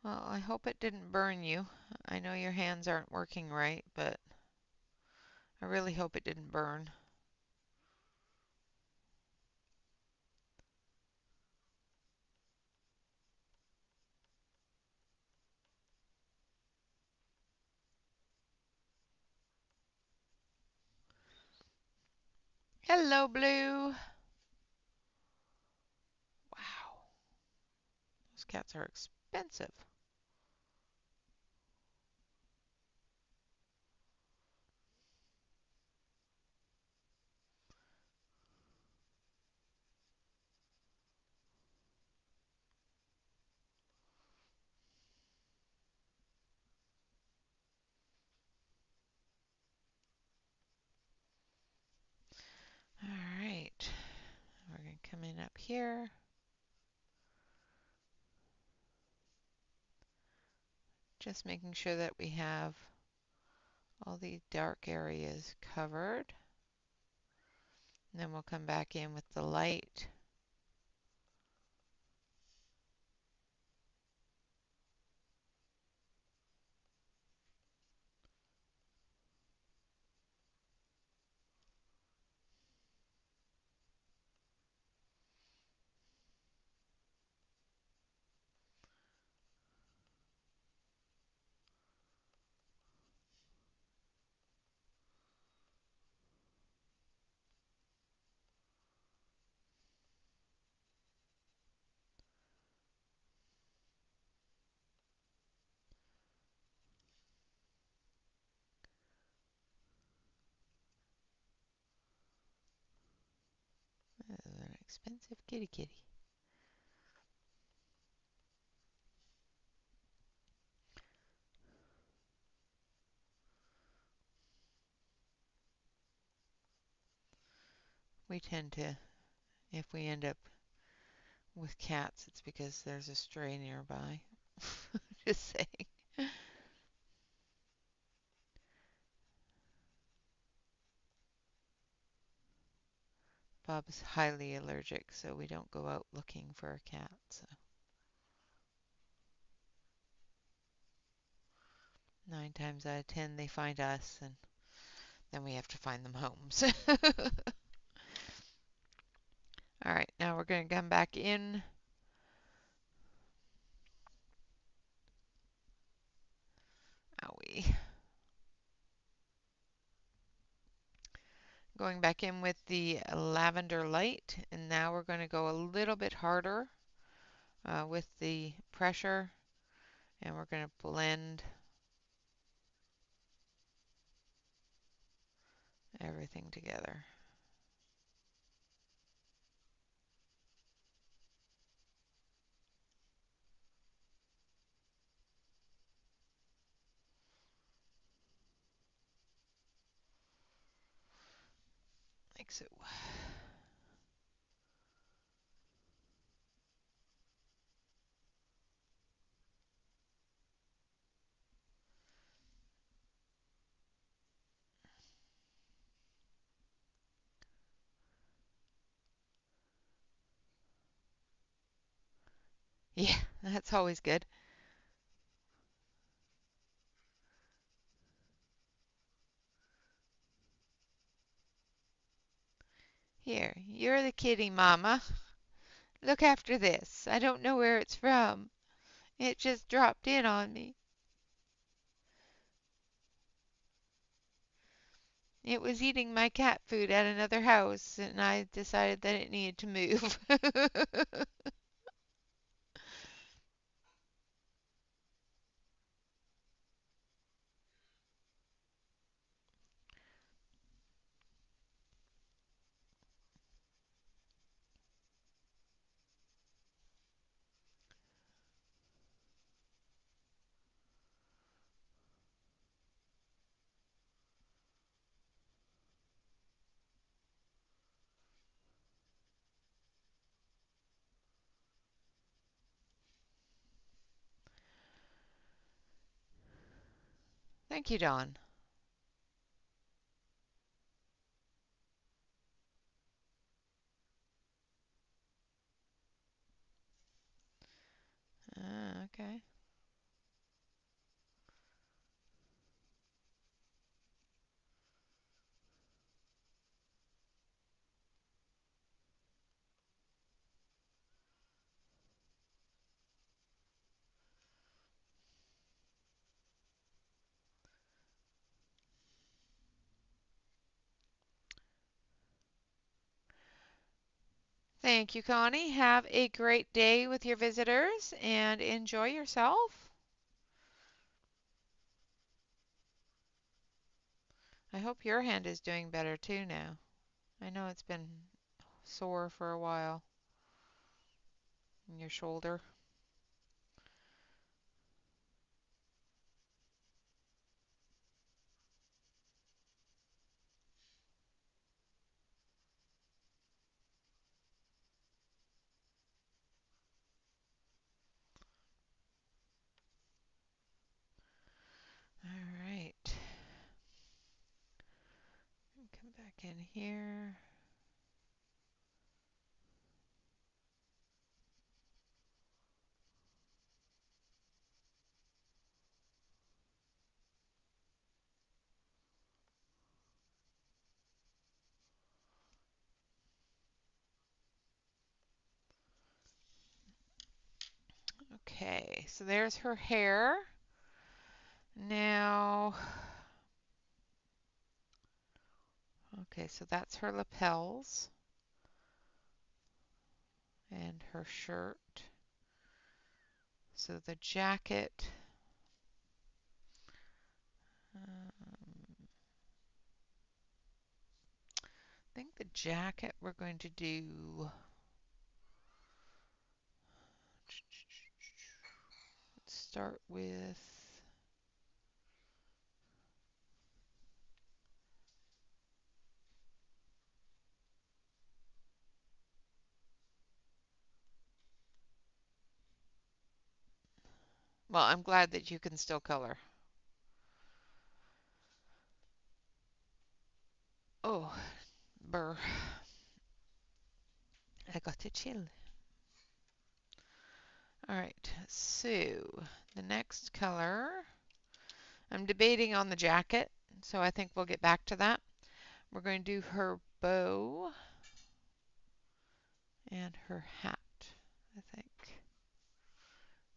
Well, I hope it didn't burn you. I know your hands aren't working right, but I really hope it didn't burn. Hello, Blue. Wow, those cats are expensive. All right, we're going to come in up here. Just making sure that we have all the dark areas covered. And then we'll come back in with the light. This is an expensive kitty kitty. We tend to, if we end up with cats, it's because there's a stray nearby. Just saying. Bob's highly allergic, so we don't go out looking for a cat. So 9 times out of 10, they find us, and then we have to find them homes. All All right, now we're going to come back in. Owie. Going back in with the lavender light, and now we're going to go a little bit harder with the pressure, and we're going to blend everything together. Like so. Yeah, that's always good. Here, you're the kitty, Mama. Look after this. I don't know where it's from. It just dropped in on me. It was eating my cat food at another house, and I decided that it needed to move. Thank you, Dawn. Okay. Thank you, Connie. Have a great day with your visitors and enjoy yourself. I hope your hand is doing better too now. I know it's been sore for a while in your shoulder. All right. Come back in here. Okay, so there's her hair. Now, okay, so that's her lapels and her shirt. So the jacket, I think the jacket we're going to do, let's start with, well, I'm glad that you can still color. Oh, burr. I got to chill. All right, so the next color, I'm debating on the jacket, so I think we'll get back to that. We're going to do her bow and her hat, I think.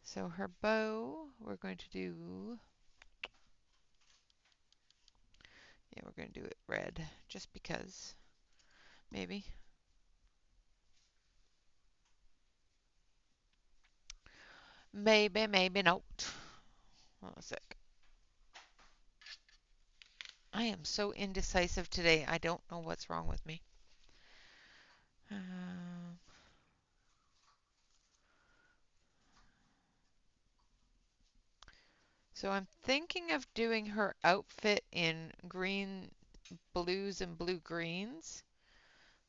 So her bow, we're going to do, yeah, we're going to do it red, just because, maybe. Maybe, maybe not. Hold on a sec. I am so indecisive today. I don't know what's wrong with me. Um, so I'm thinking of doing her outfit in green blues and blue greens.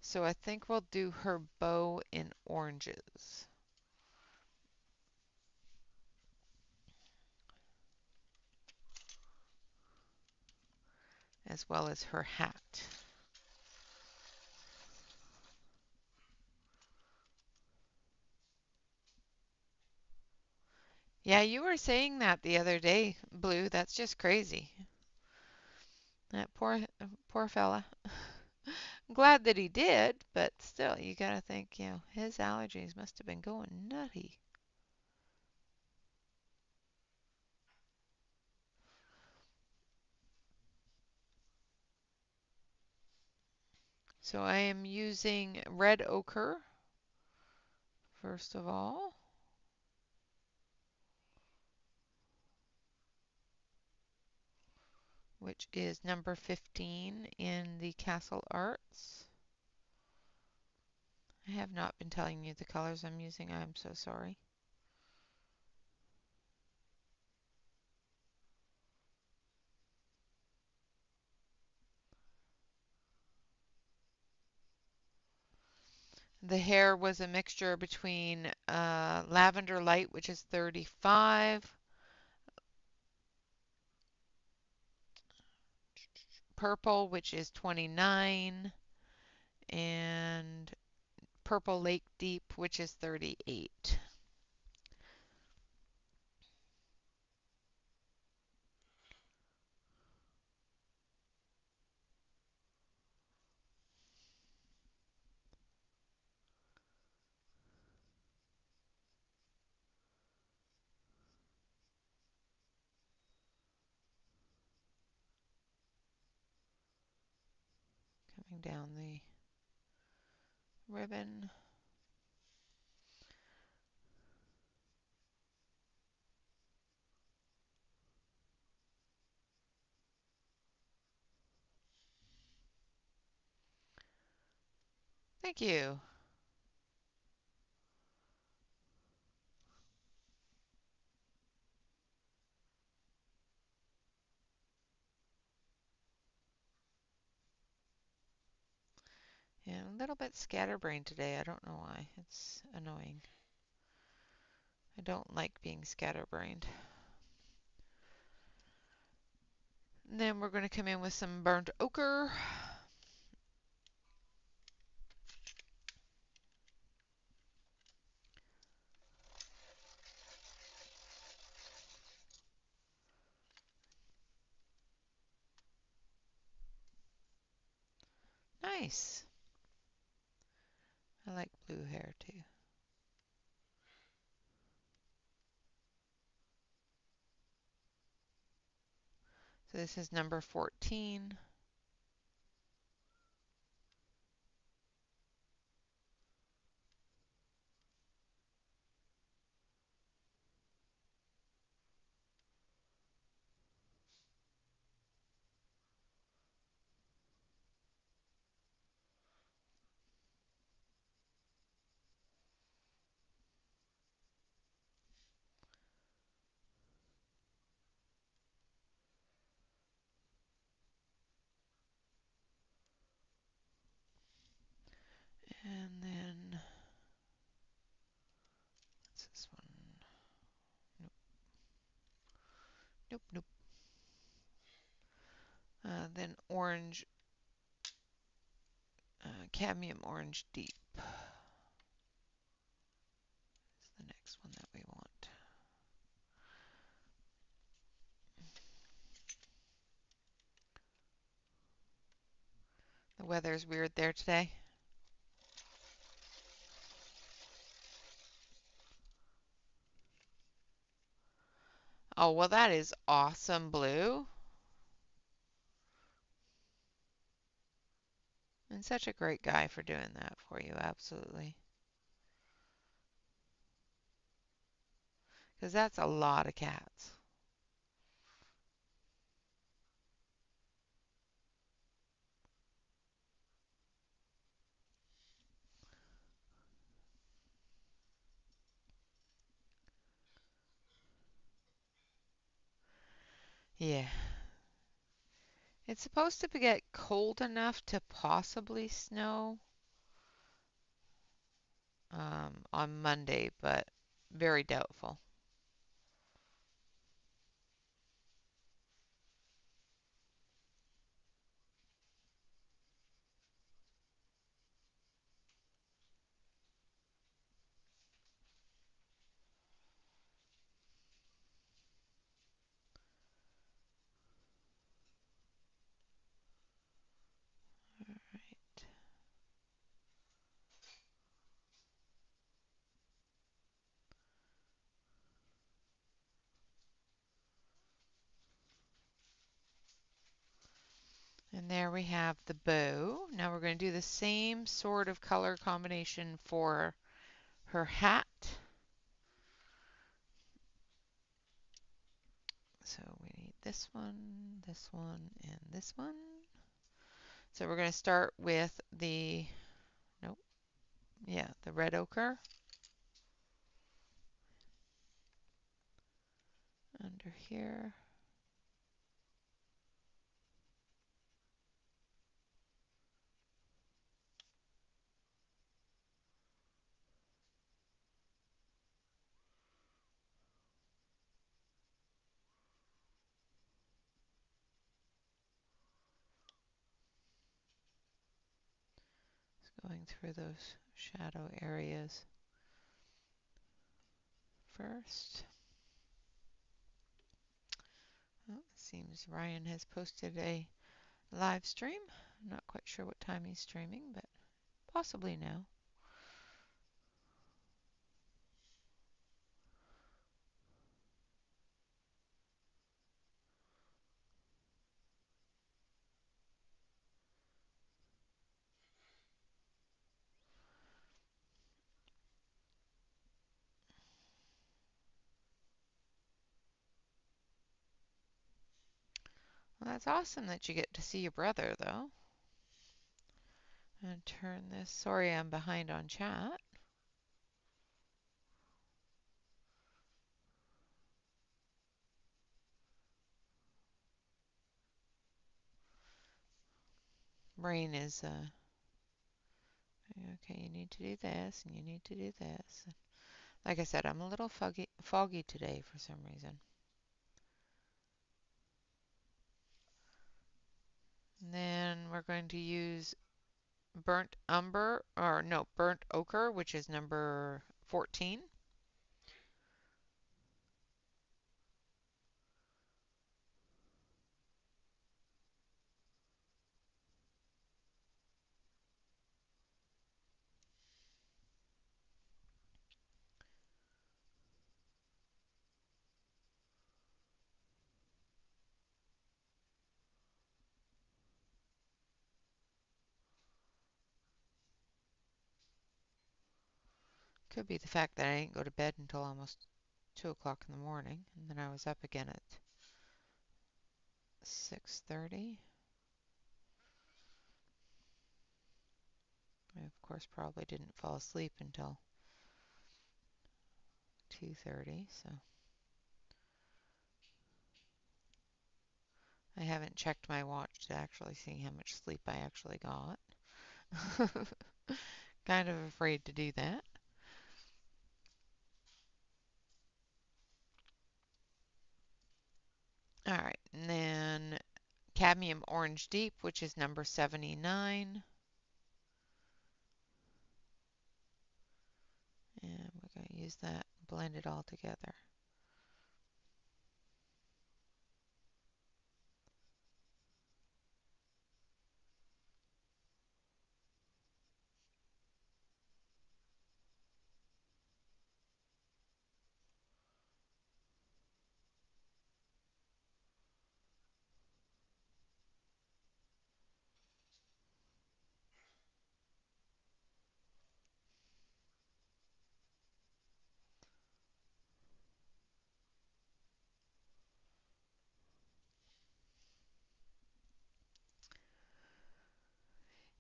So I think we'll do her bow in oranges, as well as her hat. Yeah, you were saying that the other day, Blue. That's just crazy. That poor fella. Glad that he did, but still, you gotta think, his allergies must have been going nutty. So I am using red ochre, first of all. Which is number 15 in the Castle Arts. I have not been telling you the colors I'm using. I'm so sorry. The hair was a mixture between lavender light, which is 35, purple, which is 29, and purple lake deep, which is 38. Coming down the ribbon. Thank you. Yeah, a little bit scatterbrained today. I don't know why. It's annoying. I don't like being scatterbrained. And then we're going to come in with some burnt ochre. Nice. I like blue hair too. So this is number 14. And then, what's this one? Nope, nope, nope. Then orange, cadmium orange deep is the next one that we want. The weather's weird there today. Oh, well, that is awesome blue. And such a great guy for doing that for you, absolutely. Because that's a lot of cats. Yeah. It's supposed to get cold enough to possibly snow on Monday, but very doubtful. Right. And there we have the bow. Now we're going to do the same sort of color combination for her hat. So we need this one, and this one. So we're going to start with the, nope, yeah, the red ochre under here. Just going through those shadow areas first. Well, it seems Ryan has posted a live stream. I'm not quite sure what time he's streaming, but possibly now. Well, that's awesome that you get to see your brother, though. And turn this. Sorry, I'm behind on chat. Brain is, okay, you need to do this, and you need to do this. Like I said, I'm a little foggy today for some reason. And then we're going to use burnt umber, or no, burnt ochre, which is number 14. Could be the fact that I didn't go to bed until almost 2 o'clock in the morning, and then I was up again at 6:30. I, of course, probably didn't fall asleep until 2:30, so I haven't checked my watch to actually see how much sleep I actually got. Kind of afraid to do that. All right, and then cadmium orange deep, which is number 79. And we're going to use that, blend it all together.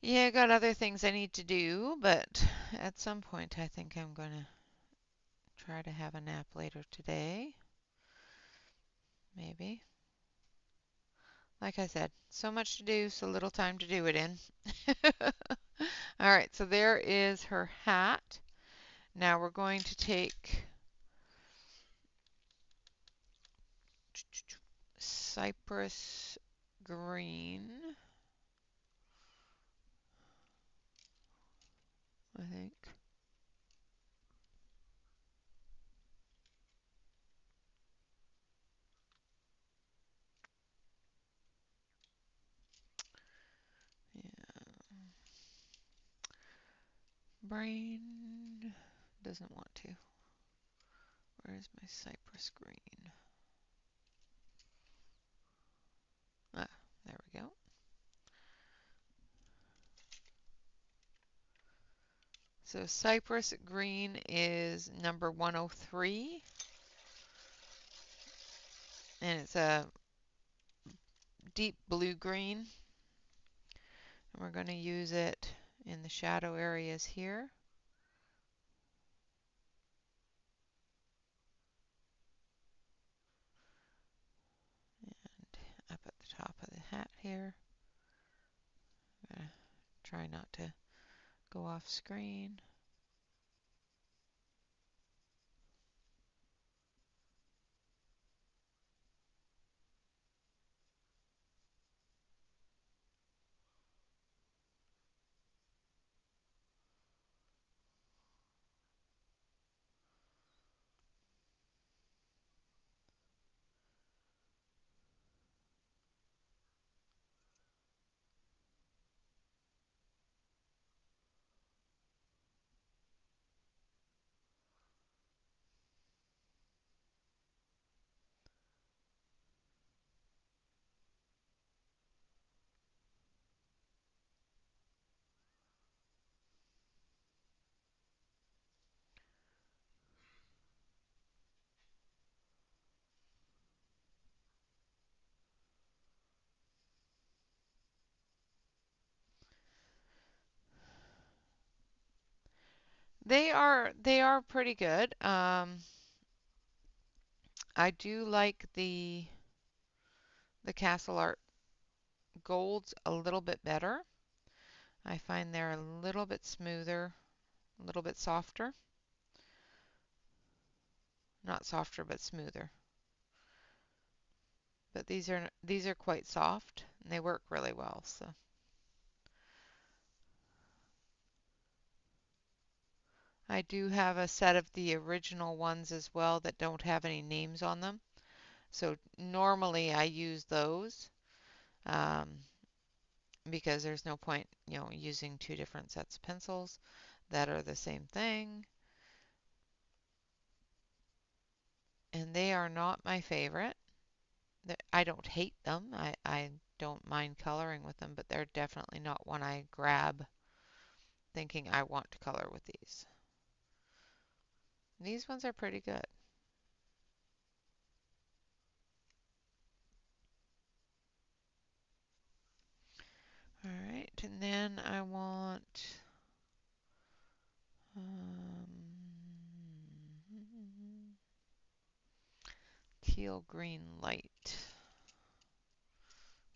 Yeah, I got other things I need to do, but at some point I think I'm going to try to have a nap later today. Maybe. Like I said, so much to do, so little time to do it in. All right, so there is her hat. Now we're going to take cypress green, I think. Yeah. Brain doesn't want to. Where's my cypress green? Ah, there we go. So cypress green is number 103, and it's a deep blue green. And we're going to use it in the shadow areas here. And up at the top of the hat here. I'm going to try not to go off screen. They are pretty good. I do like the Castle Art golds a little bit better. I find they're a little bit smoother, a little bit softer. Not softer, but smoother. But these are quite soft and they work really well. So I do have a set of the original ones as well that don't have any names on them. So normally I use those um, because there's no point, using two different sets of pencils that are the same thing. And they are not my favorite. I don't hate them. I don't mind coloring with them, but they're definitely not one I grab thinking I want to color with these. These ones are pretty good. All right, and then I want um, teal green light.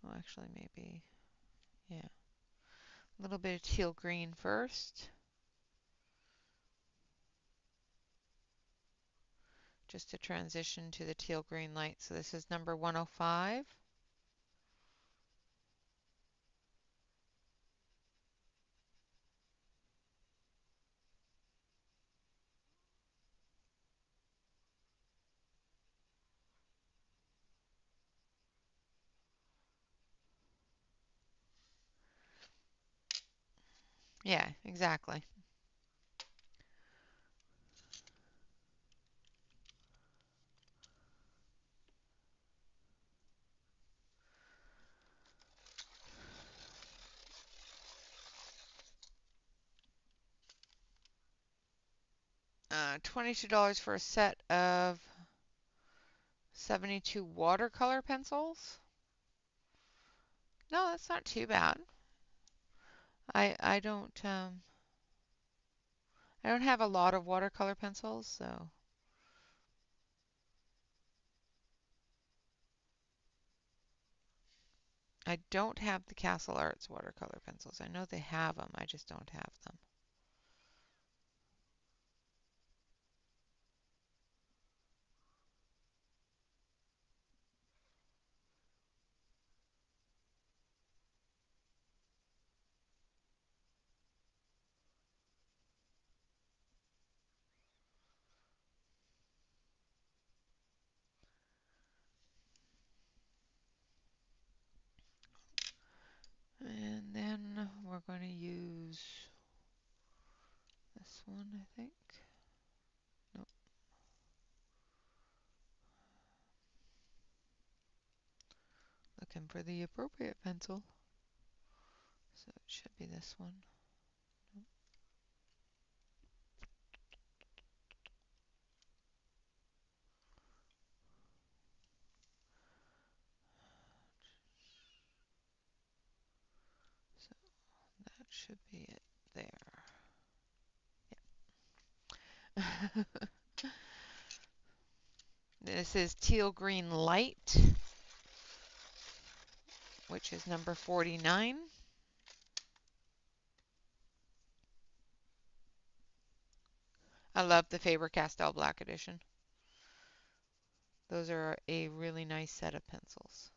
Well, actually, maybe, yeah. A little bit of teal green first, just to transition to the teal green light. So this is number 105. Yeah, exactly. $22 for a set of 72 watercolor pencils. No, that's not too bad. I don't have a lot of watercolor pencils, so I don't have the Castle Arts watercolor pencils. I know they have them, I just don't have them. And then we're going to use this one, I think. Nope. Looking for the appropriate pencil. So it should be this one. Nope. So that should be it there. Yeah. This is Teal Green Light, which is number 49. I love the Faber-Castell Black Edition. Those are a really nice set of pencils.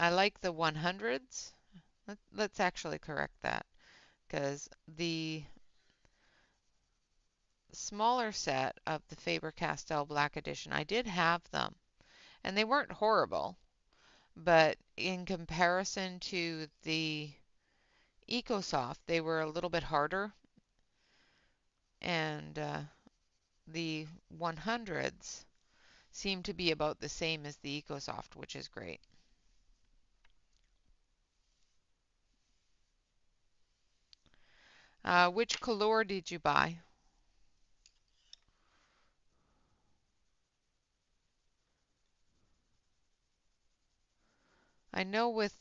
I like the 100s. Let's actually correct that, because the smaller set of the Faber-Castell Black Edition, I did have them, and they weren't horrible, but in comparison to the EcoSoft, they were a little bit harder, and the 100s seem to be about the same as the EcoSoft, which is great. Which color did you buy? I know with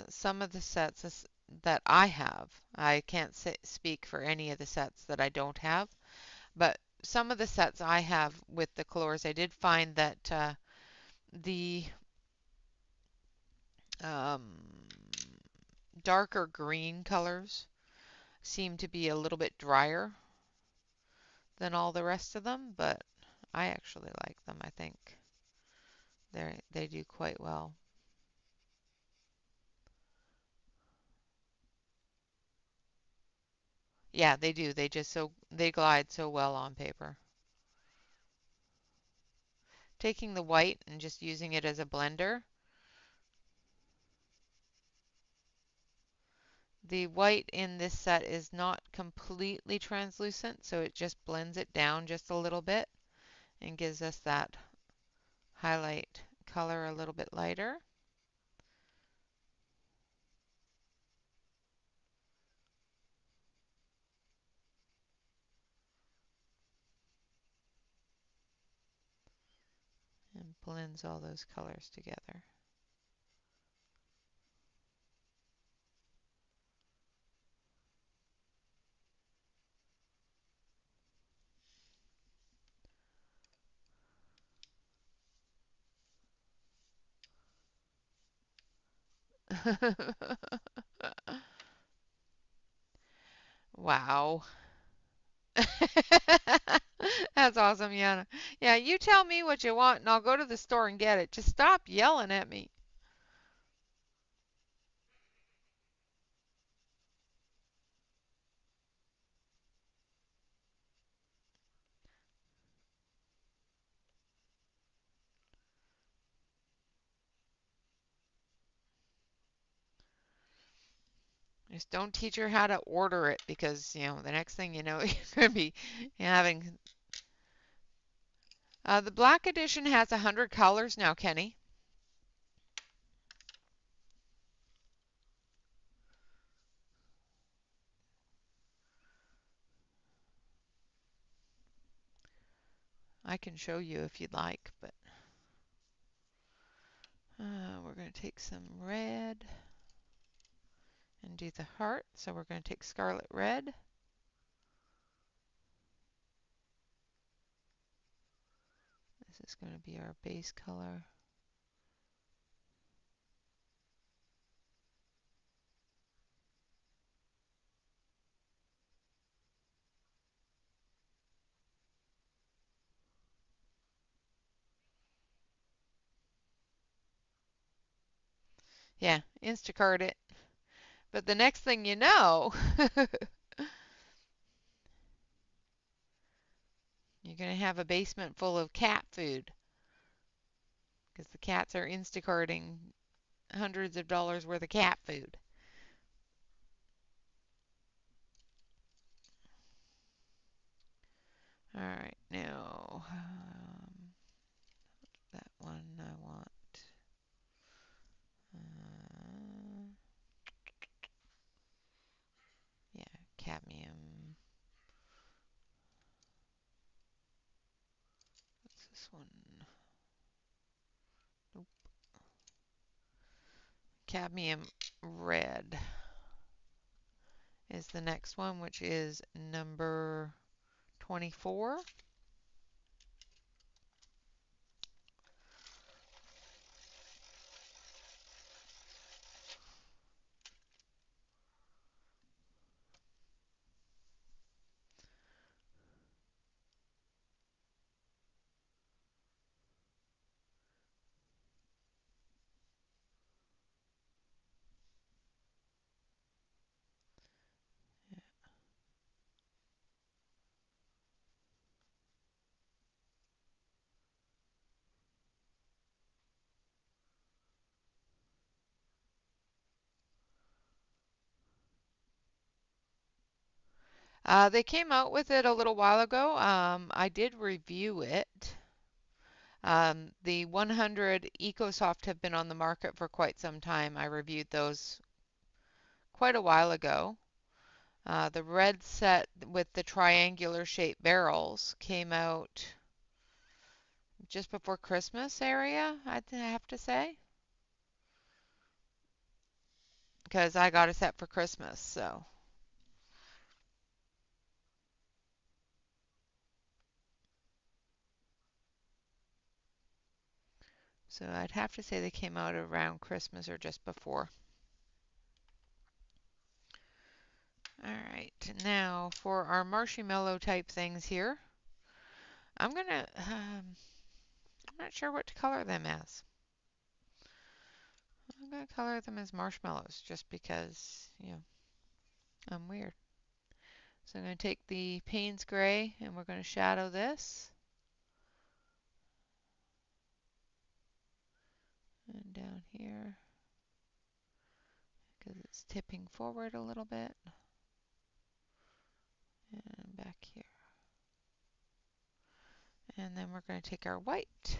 some of the sets that I have, I can't speak for any of the sets that I don't have, but some of the sets I have with the colors, I did find that the um, darker green colors seem to be a little bit drier than all the rest of them, but I actually like them. I think they do quite well. Yeah, they do. They glide so well on paper. Taking the white and just using it as a blender. The white in this set is not completely translucent, so it just blends it down just a little bit and gives us that highlight color a little bit lighter. And blends all those colors together. Wow. That's awesome, Yana. Yeah, you tell me what you want and I'll go to the store and get it. Just stop yelling at me. Just don't teach her how to order it because, the next thing you know, you're going to be having. The black edition has 100 colors now, Kenny. I can show you if you'd like, but we're going to take some red and do the heart. So we're going to take scarlet red. This is going to be our base color. Yeah, Instacart it. But the next thing you know, you're going to have a basement full of cat food because the cats are Instacarting hundreds of dollars worth of cat food. All right, now that one I want. Yeah, cadmium. What's this one? Nope. Cadmium red is the next one, which is number 24. They came out with it a little while ago. I did review it. The 100 EcoSoft have been on the market for quite some time. I reviewed those quite a while ago. The red set with the triangular shaped barrels came out just before Christmas area, I'd have to say, because I got a set for Christmas, so I'd have to say they came out around Christmas or just before. All right, now for our marshmallow type things here, I'm not sure what to color them as. I'm gonna color them as marshmallows just because, I'm weird. So I'm gonna take the Payne's Gray and we're gonna shadow this. And down here, because it's tipping forward a little bit. And back here. And then we're going to take our white.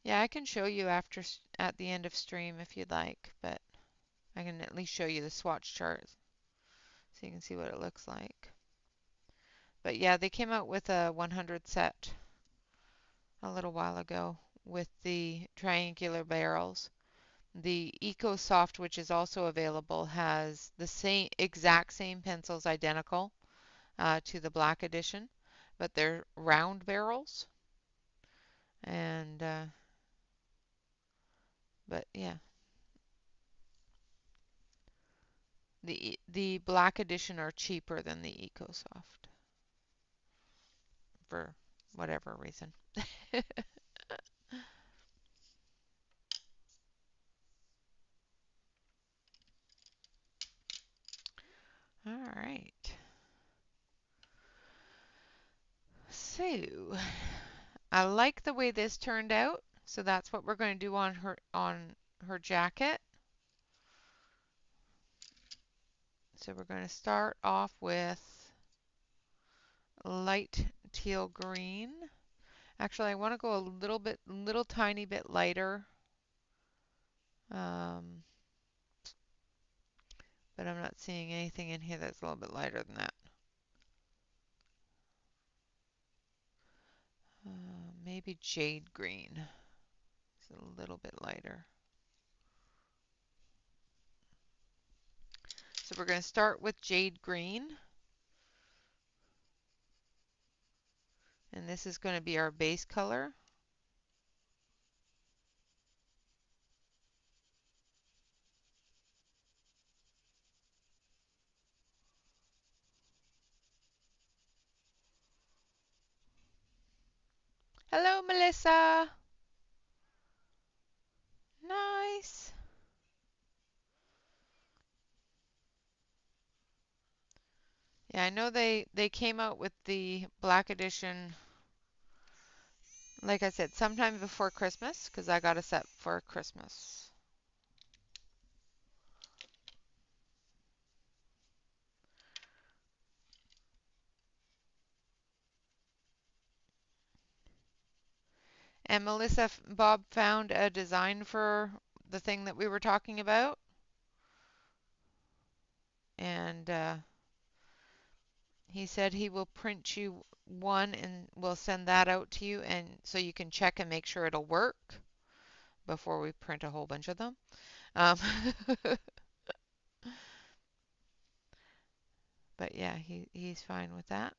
Yeah, I can show you at the end of stream if you'd like, but I can at least show you the swatch chart so you can see what it looks like. But yeah, they came out with a 100 set a little while ago with the triangular barrels. The EcoSoft, which is also available, has the exact same pencils, identical to the black edition, but they're round barrels. And but yeah, the black edition are cheaper than the EcoSoft for whatever reason. All right. So I like the way this turned out. So that's what we're going to do on her jacket. So we're going to start off with light teal green. Actually, I want to go a little tiny bit lighter. But I'm not seeing anything in here that's a little bit lighter than that. maybe jade green. It's a little bit lighter. So we're going to start with jade green. And this is going to be our base color. Hello, Melissa. Nice. Yeah, I know they came out with the black edition, like I said, sometime before Christmas, because I got a set for Christmas. And Melissa, Bob found a design for the thing that we were talking about. And he said he will print you one and we'll send that out to you, and so you can check and make sure it'll work before we print a whole bunch of them. Um, but yeah, he's fine with that.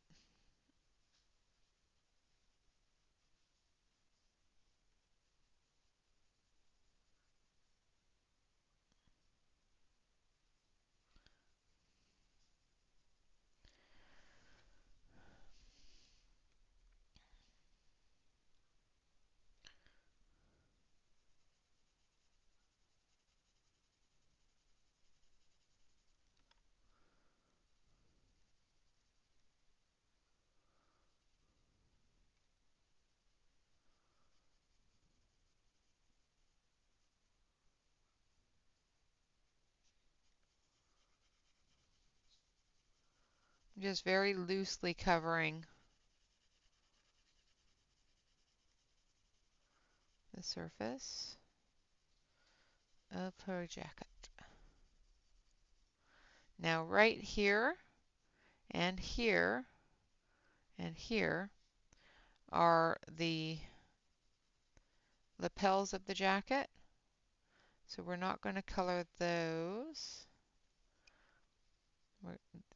Just very loosely covering the surface of her jacket. Now right here and here and here are the lapels of the jacket. So we're not going to color those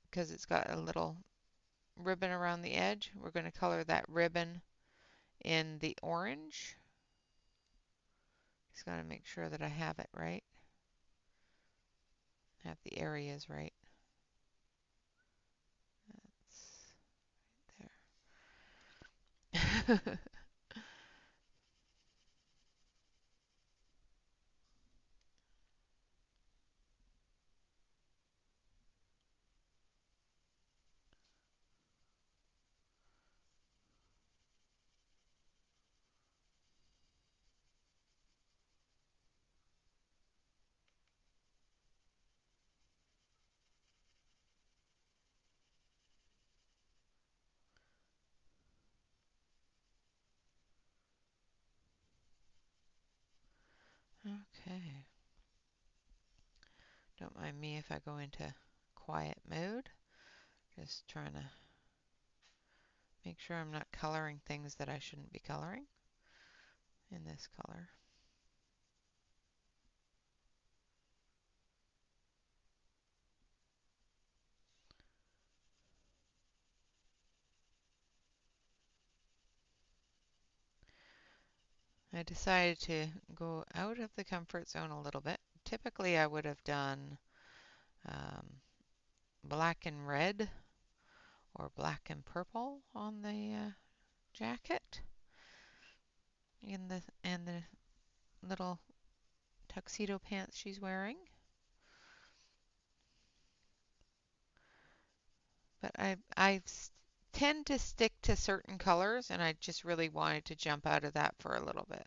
because it's got a little ribbon around the edge. We're going to color that ribbon in the orange. Just got to make sure that I have it right. Have the areas right. That's there. Okay. Don't mind me if I go into quiet mode. Just trying to make sure I'm not coloring things that I shouldn't be coloring in this color. I decided to go out of the comfort zone a little bit. Typically I would have done black and red or black and purple on the jacket and the little tuxedo pants she's wearing. But I tend to stick to certain colors, and I just really wanted to jump out of that for a little bit.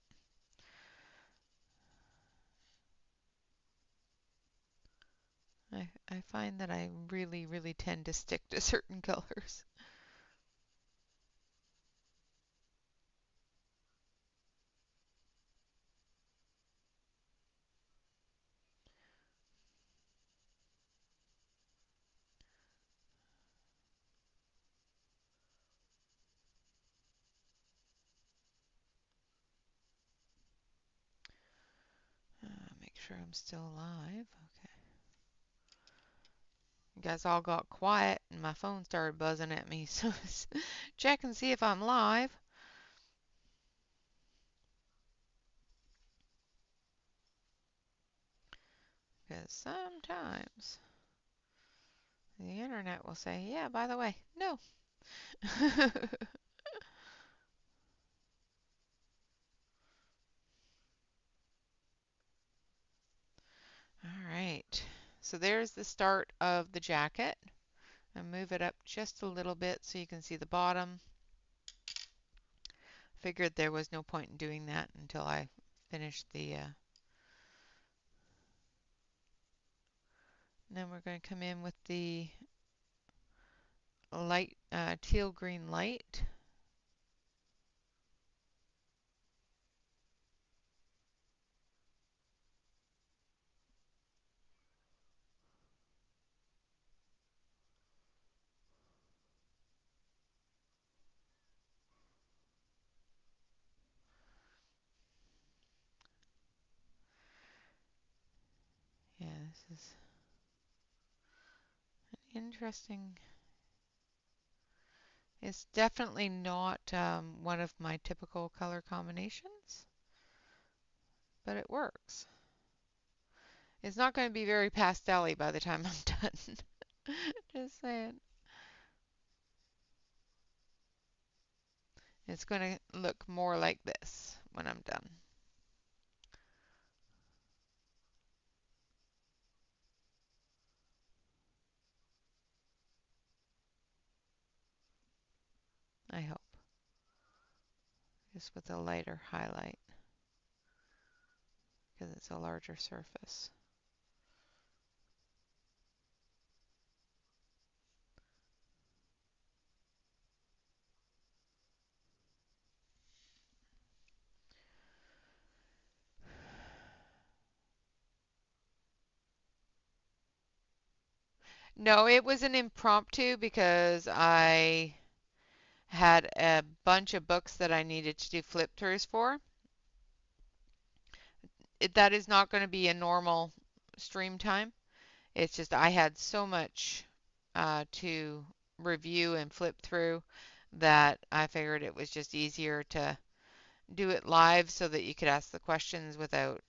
I find that I really, really tend to stick to certain colors. sure I'm still alive. Okay. You guys all got quiet and my phone started buzzing at me, so check and see if I'm live. Because sometimes the internet will say, yeah, by the way, no. All right, so there's the start of the jacket. I move it up just a little bit so you can see the bottom. Figured there was no point in doing that until I finished the then we're going to come in with the light teal green light. Yeah, this is interesting. It's definitely not one of my typical color combinations, but it works. It's not going to be very pastel-y by the time I'm done. Just saying. It's going to look more like this when I'm done. I hope. Just with a lighter highlight because it's a larger surface. No, it was an impromptu because I had a bunch of books that I needed to do flip throughs for. That is not going to be a normal stream time. It's just I had so much to review and flip through that I figured it was just easier to do it live so that you could ask the questions without,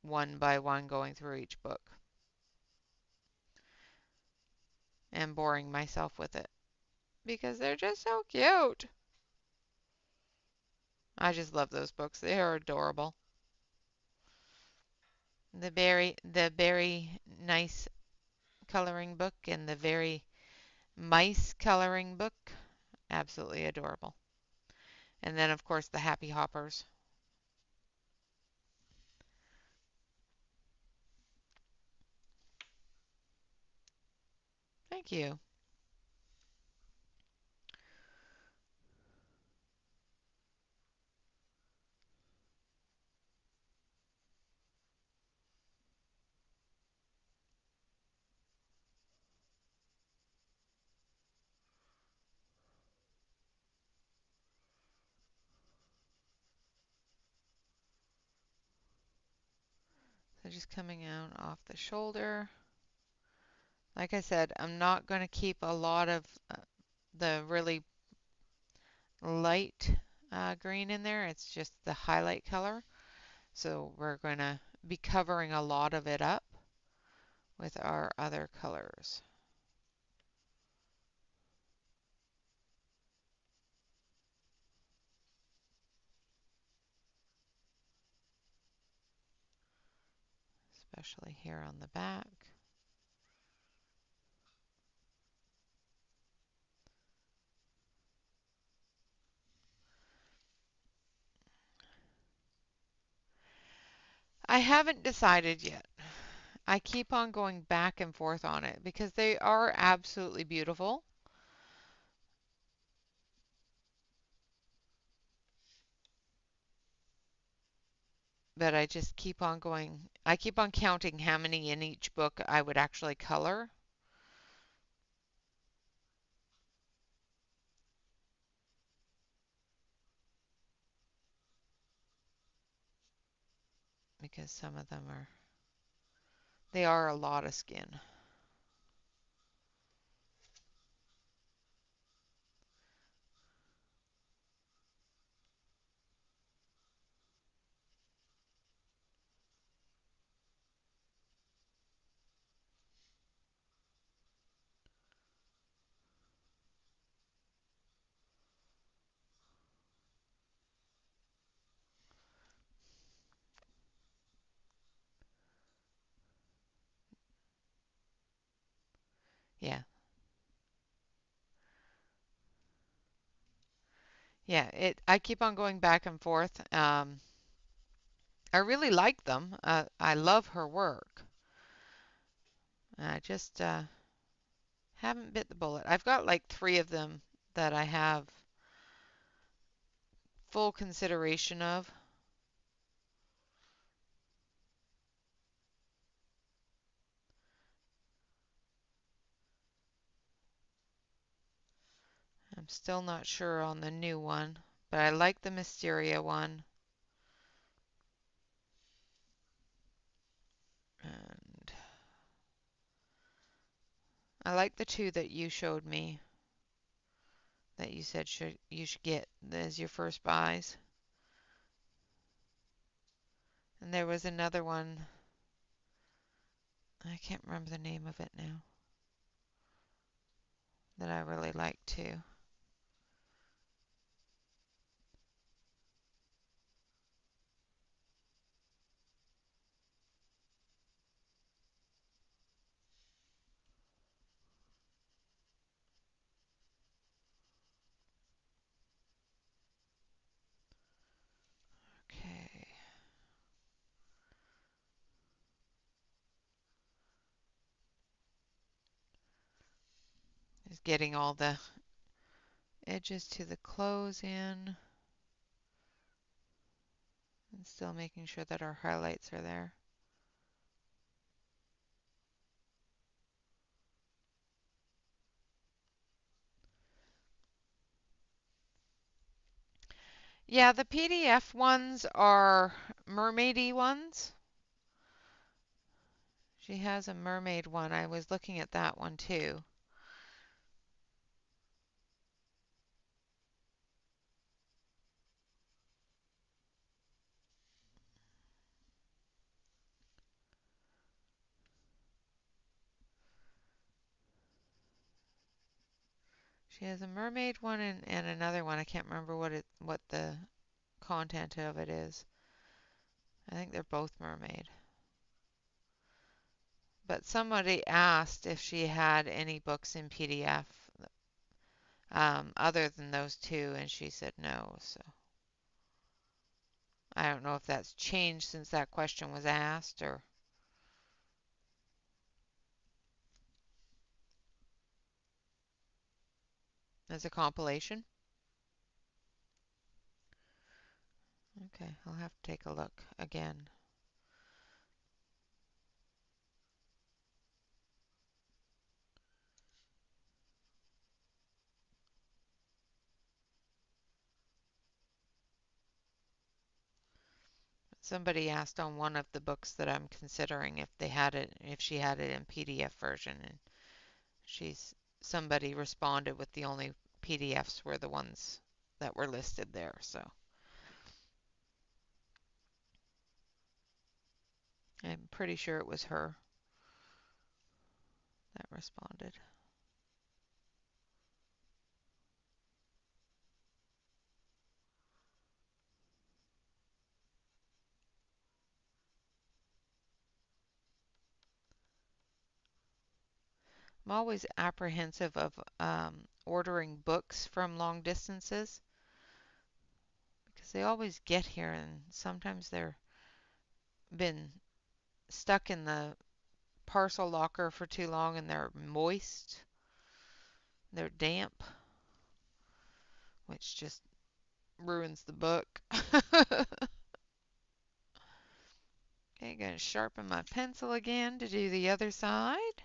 one by one going through each book and boring myself with it because they're just so cute. I just love those books. They are adorable. The very nice coloring book and the very mice coloring book, absolutely adorable. And then of course the Happy Hoppers. Thank you. So just coming out off the shoulder. Like I said, I'm not going to keep a lot of the really light green in there. It's just the highlight color. So we're going to be covering a lot of it up with our other colors. Especially here on the back. I haven't decided yet. I keep on going back and forth on it because they are absolutely beautiful. But I just keep on going. I keep on counting how many in each book I would actually color. because some of them are, they are a lot of skin. Yeah. Yeah, I keep on going back and forth. I really like them. I love her work. I just haven't bit the bullet. I've got like 3 of them that I have full consideration of. I'm still not sure on the new one, but I like the Mysteria one. And I like the 2 that you showed me that you said you should get as your first buys. And there was another one. I can't remember the name of it now. That I really like too. Okay. Just getting all the edges to the close in. And still making sure that our highlights are there. Yeah, the PDF ones are mermaidy ones. She has a mermaid one. I was looking at that one too. She has a mermaid one and another one. I can't remember what the content of it is. I think they're both mermaid. But somebody asked if she had any books in PDF other than those 2, and she said no. So I don't know if that's changed since that question was asked or as a compilation. Okay, I'll have to take a look again. Somebody asked on one of the books that I'm considering if she had it in PDF version, and somebody responded with the only PDFs were the ones that were listed there. So I'm pretty sure it was her that responded. I'm always apprehensive of ordering books from long distances because they always get here and sometimes they're been stuck in the parcel locker for too long and they're moist, they're damp, which just ruins the book. Okay, gonna sharpen my pencil again to do the other side.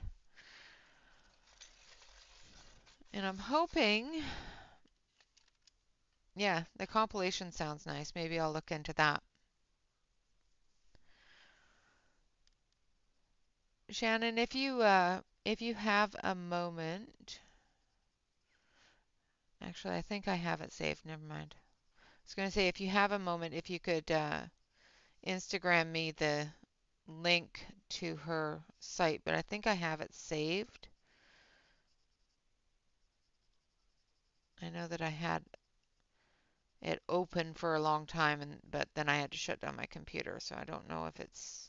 And I'm hoping, yeah, the compilation sounds nice. Maybe I'll look into that. Shannon, if you have a moment, actually, I think I have it saved. Never mind. I was going to say, if you have a moment, if you could Instagram me the link to her site, but I think I have it saved. I know that I had it open for a long time, but then I had to shut down my computer, so I don't know if it's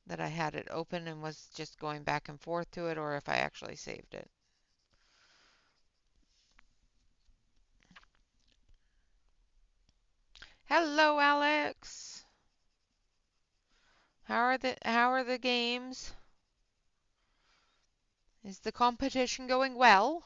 that I had it open and was just going back and forth to it, or if I actually saved it. Hello, Alex. How are the games? Is the competition going well?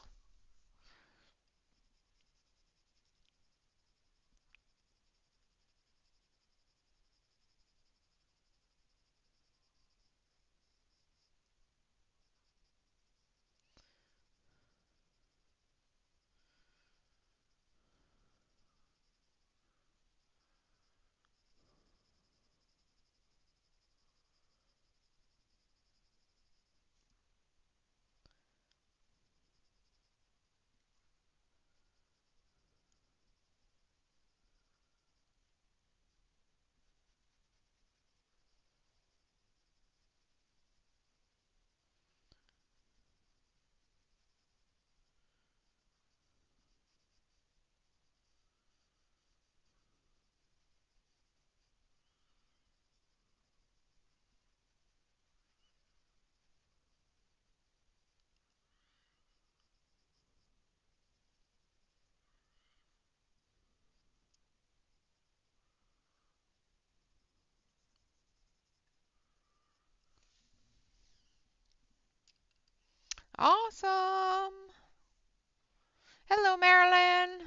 Awesome. Hello, Marilyn.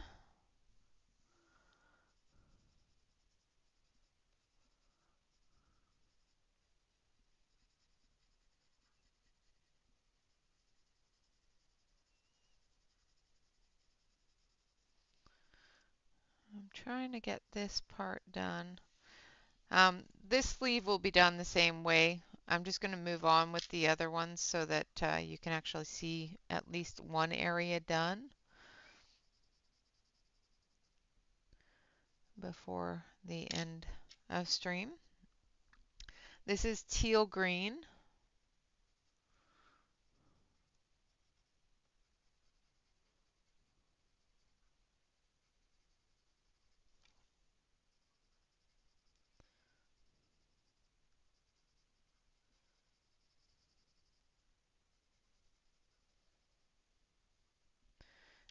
I'm trying to get this part done. This sleeve will be done the same way. I'm just going to move on with the other ones so that you can actually see at least one area done before the end of stream. This is teal green.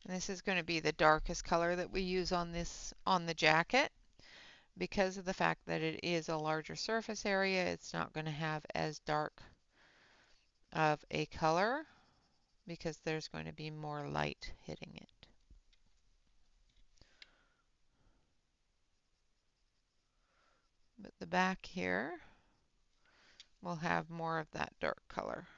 And this is going to be the darkest color that we use on the jacket. Because of the fact that it is a larger surface area, it's not going to have as dark of a color because there's going to be more light hitting it. But the back here will have more of that dark color.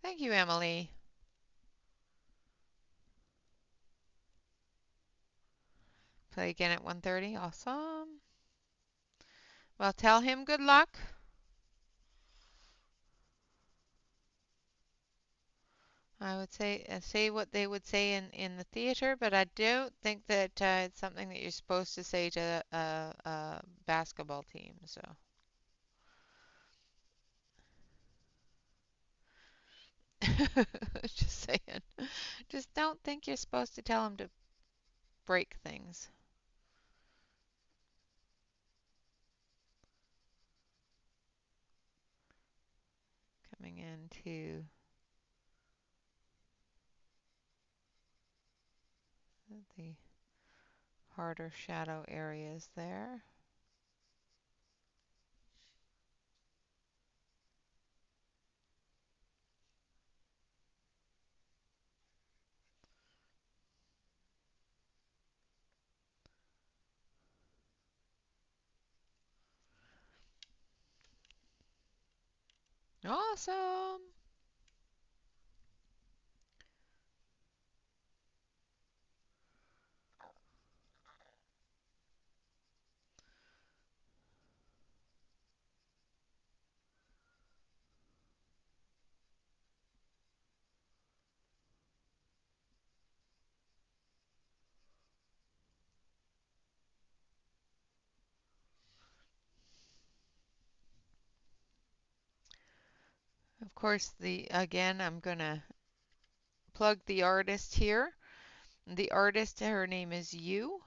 Thank you, Emily. Play again at 1:30. Awesome. Well, tell him good luck. I would say what they would say in the theater, but I don't think that it's something that you're supposed to say to a basketball team. So just saying, just don't think you're supposed to tell them to break things. Coming into the harder shadow areas there. Awesome. Of course, again, I'm going to plug the artist here. The artist, her name is Yu,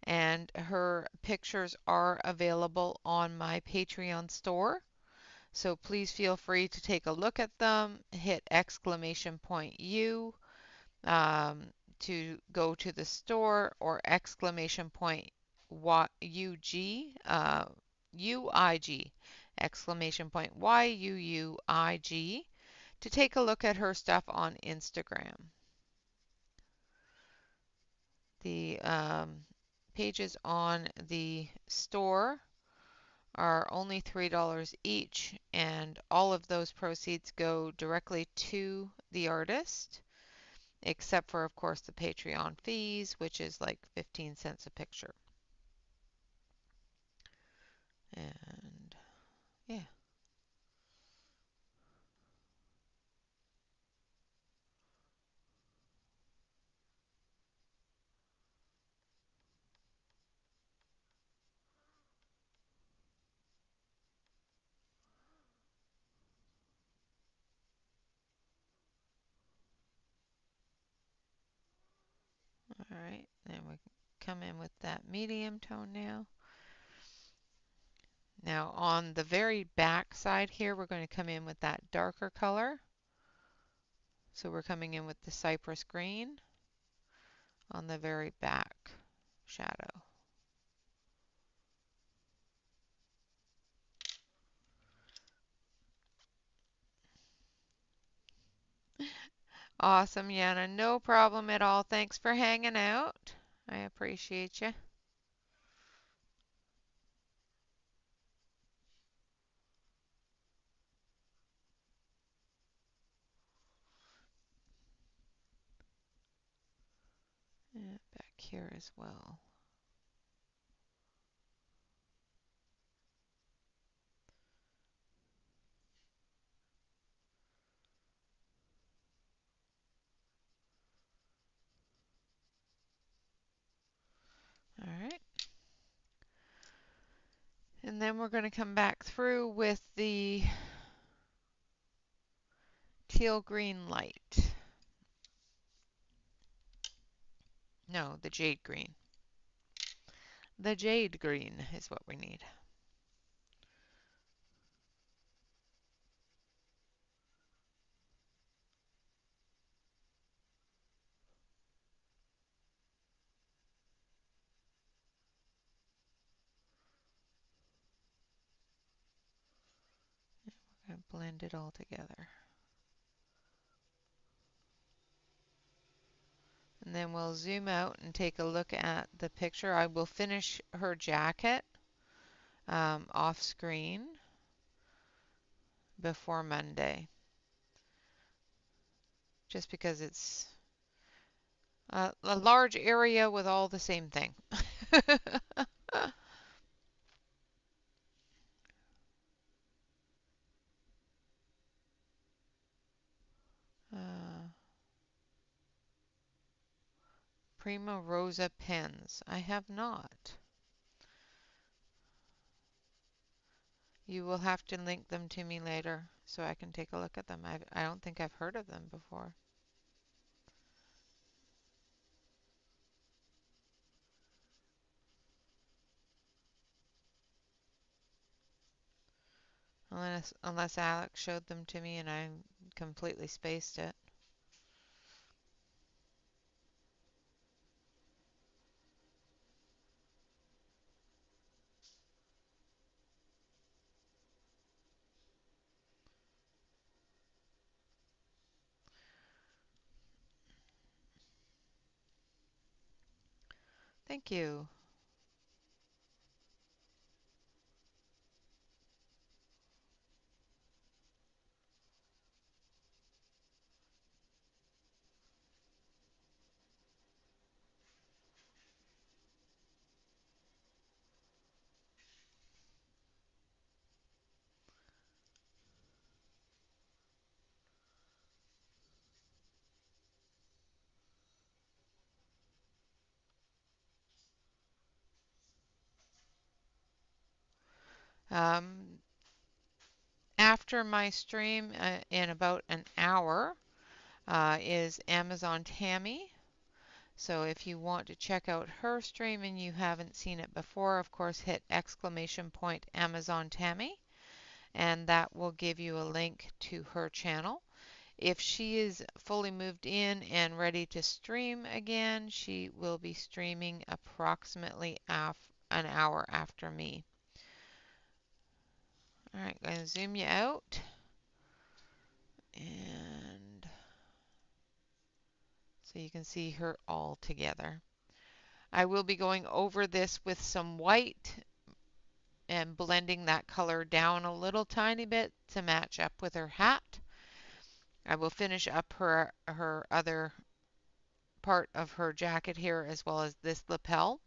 and her pictures are available on my Patreon store. So please feel free to take a look at them, hit exclamation point U to go to the store, or exclamation point UG, UIG, exclamation point YUUIG to take a look at her stuff on Instagram. The pages on the store are only $3 each, and all of those proceeds go directly to the artist, except for, of course, the Patreon fees, which is like 15 cents a picture. And yeah. All right, then we come in with that medium tone now. Now on the very back side here, we're going to come in with that darker color. So we're coming in with the cypress green on the very back shadow. Awesome, Yana. No problem at all. Thanks for hanging out. I appreciate you. And back here as well. All right. And then we're going to come back through with the teal green light. No, the jade green. The jade green is what we need. We're going to blend it all together. And then we'll zoom out and take a look at the picture. I will finish her jacket off screen before Monday, just because it's a large area with all the same thing. uh, Prima Rosa pens. I have not. You will have to link them to me later so I can take a look at them. I don't think I've heard of them before. Unless Alex showed them to me and I completely spaced it. Thank you. Um, After my stream in about an hour is Amazon Tammy. So if you want to check out her stream and you haven't seen it before, of course, hit ! Amazon Tammy, and that will give you a link to her channel. If she is fully moved in and ready to stream again, she will be streaming approximately an hour after me. All right, I'm going to zoom you out. And so you can see her all together. I will be going over this with some white and blending that color down a little tiny bit to match up with her hat. I will finish up her other part of her jacket here as well as this lapel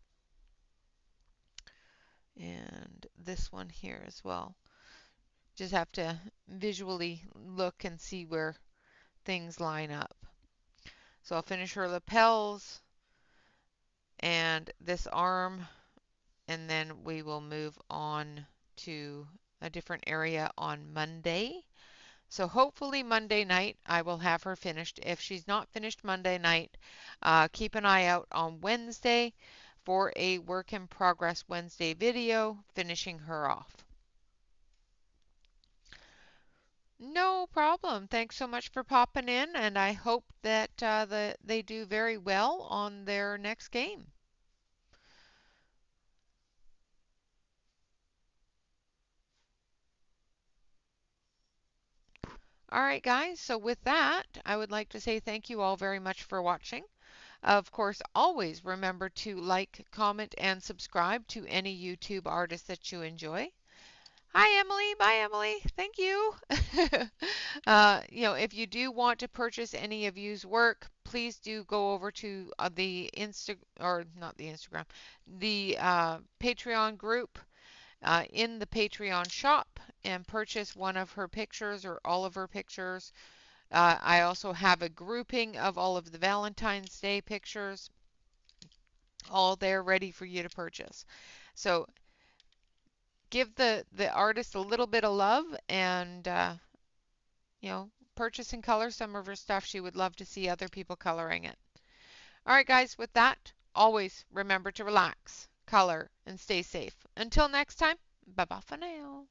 and this one here as well. Just have to visually look and see where things line up. So I'll finish her lapels and this arm, and then we will move on to a different area on Monday. So hopefully Monday night I will have her finished. If she's not finished Monday night, keep an eye out on Wednesday for a work in progress Wednesday video finishing her off. No problem. Thanks so much for popping in, and I hope that they do very well on their next game. All right, guys, so with that, I would like to say thank you all very much for watching. Of course, always remember to like, comment, and subscribe to any YouTube artist that you enjoy. Hi, Emily. Bye, Emily. Thank you. If you do want to purchase any of you's work, please do go over to the Patreon group in the Patreon shop and purchase one of her pictures or all of her pictures. I also have a grouping of all of the Valentine's Day pictures, all there ready for you to purchase. So give the artist a little bit of love and purchase and color some of her stuff. She would love to see other people coloring it. All right, guys, with that, always remember to relax, color, and stay safe. Until next time, bye-bye for now.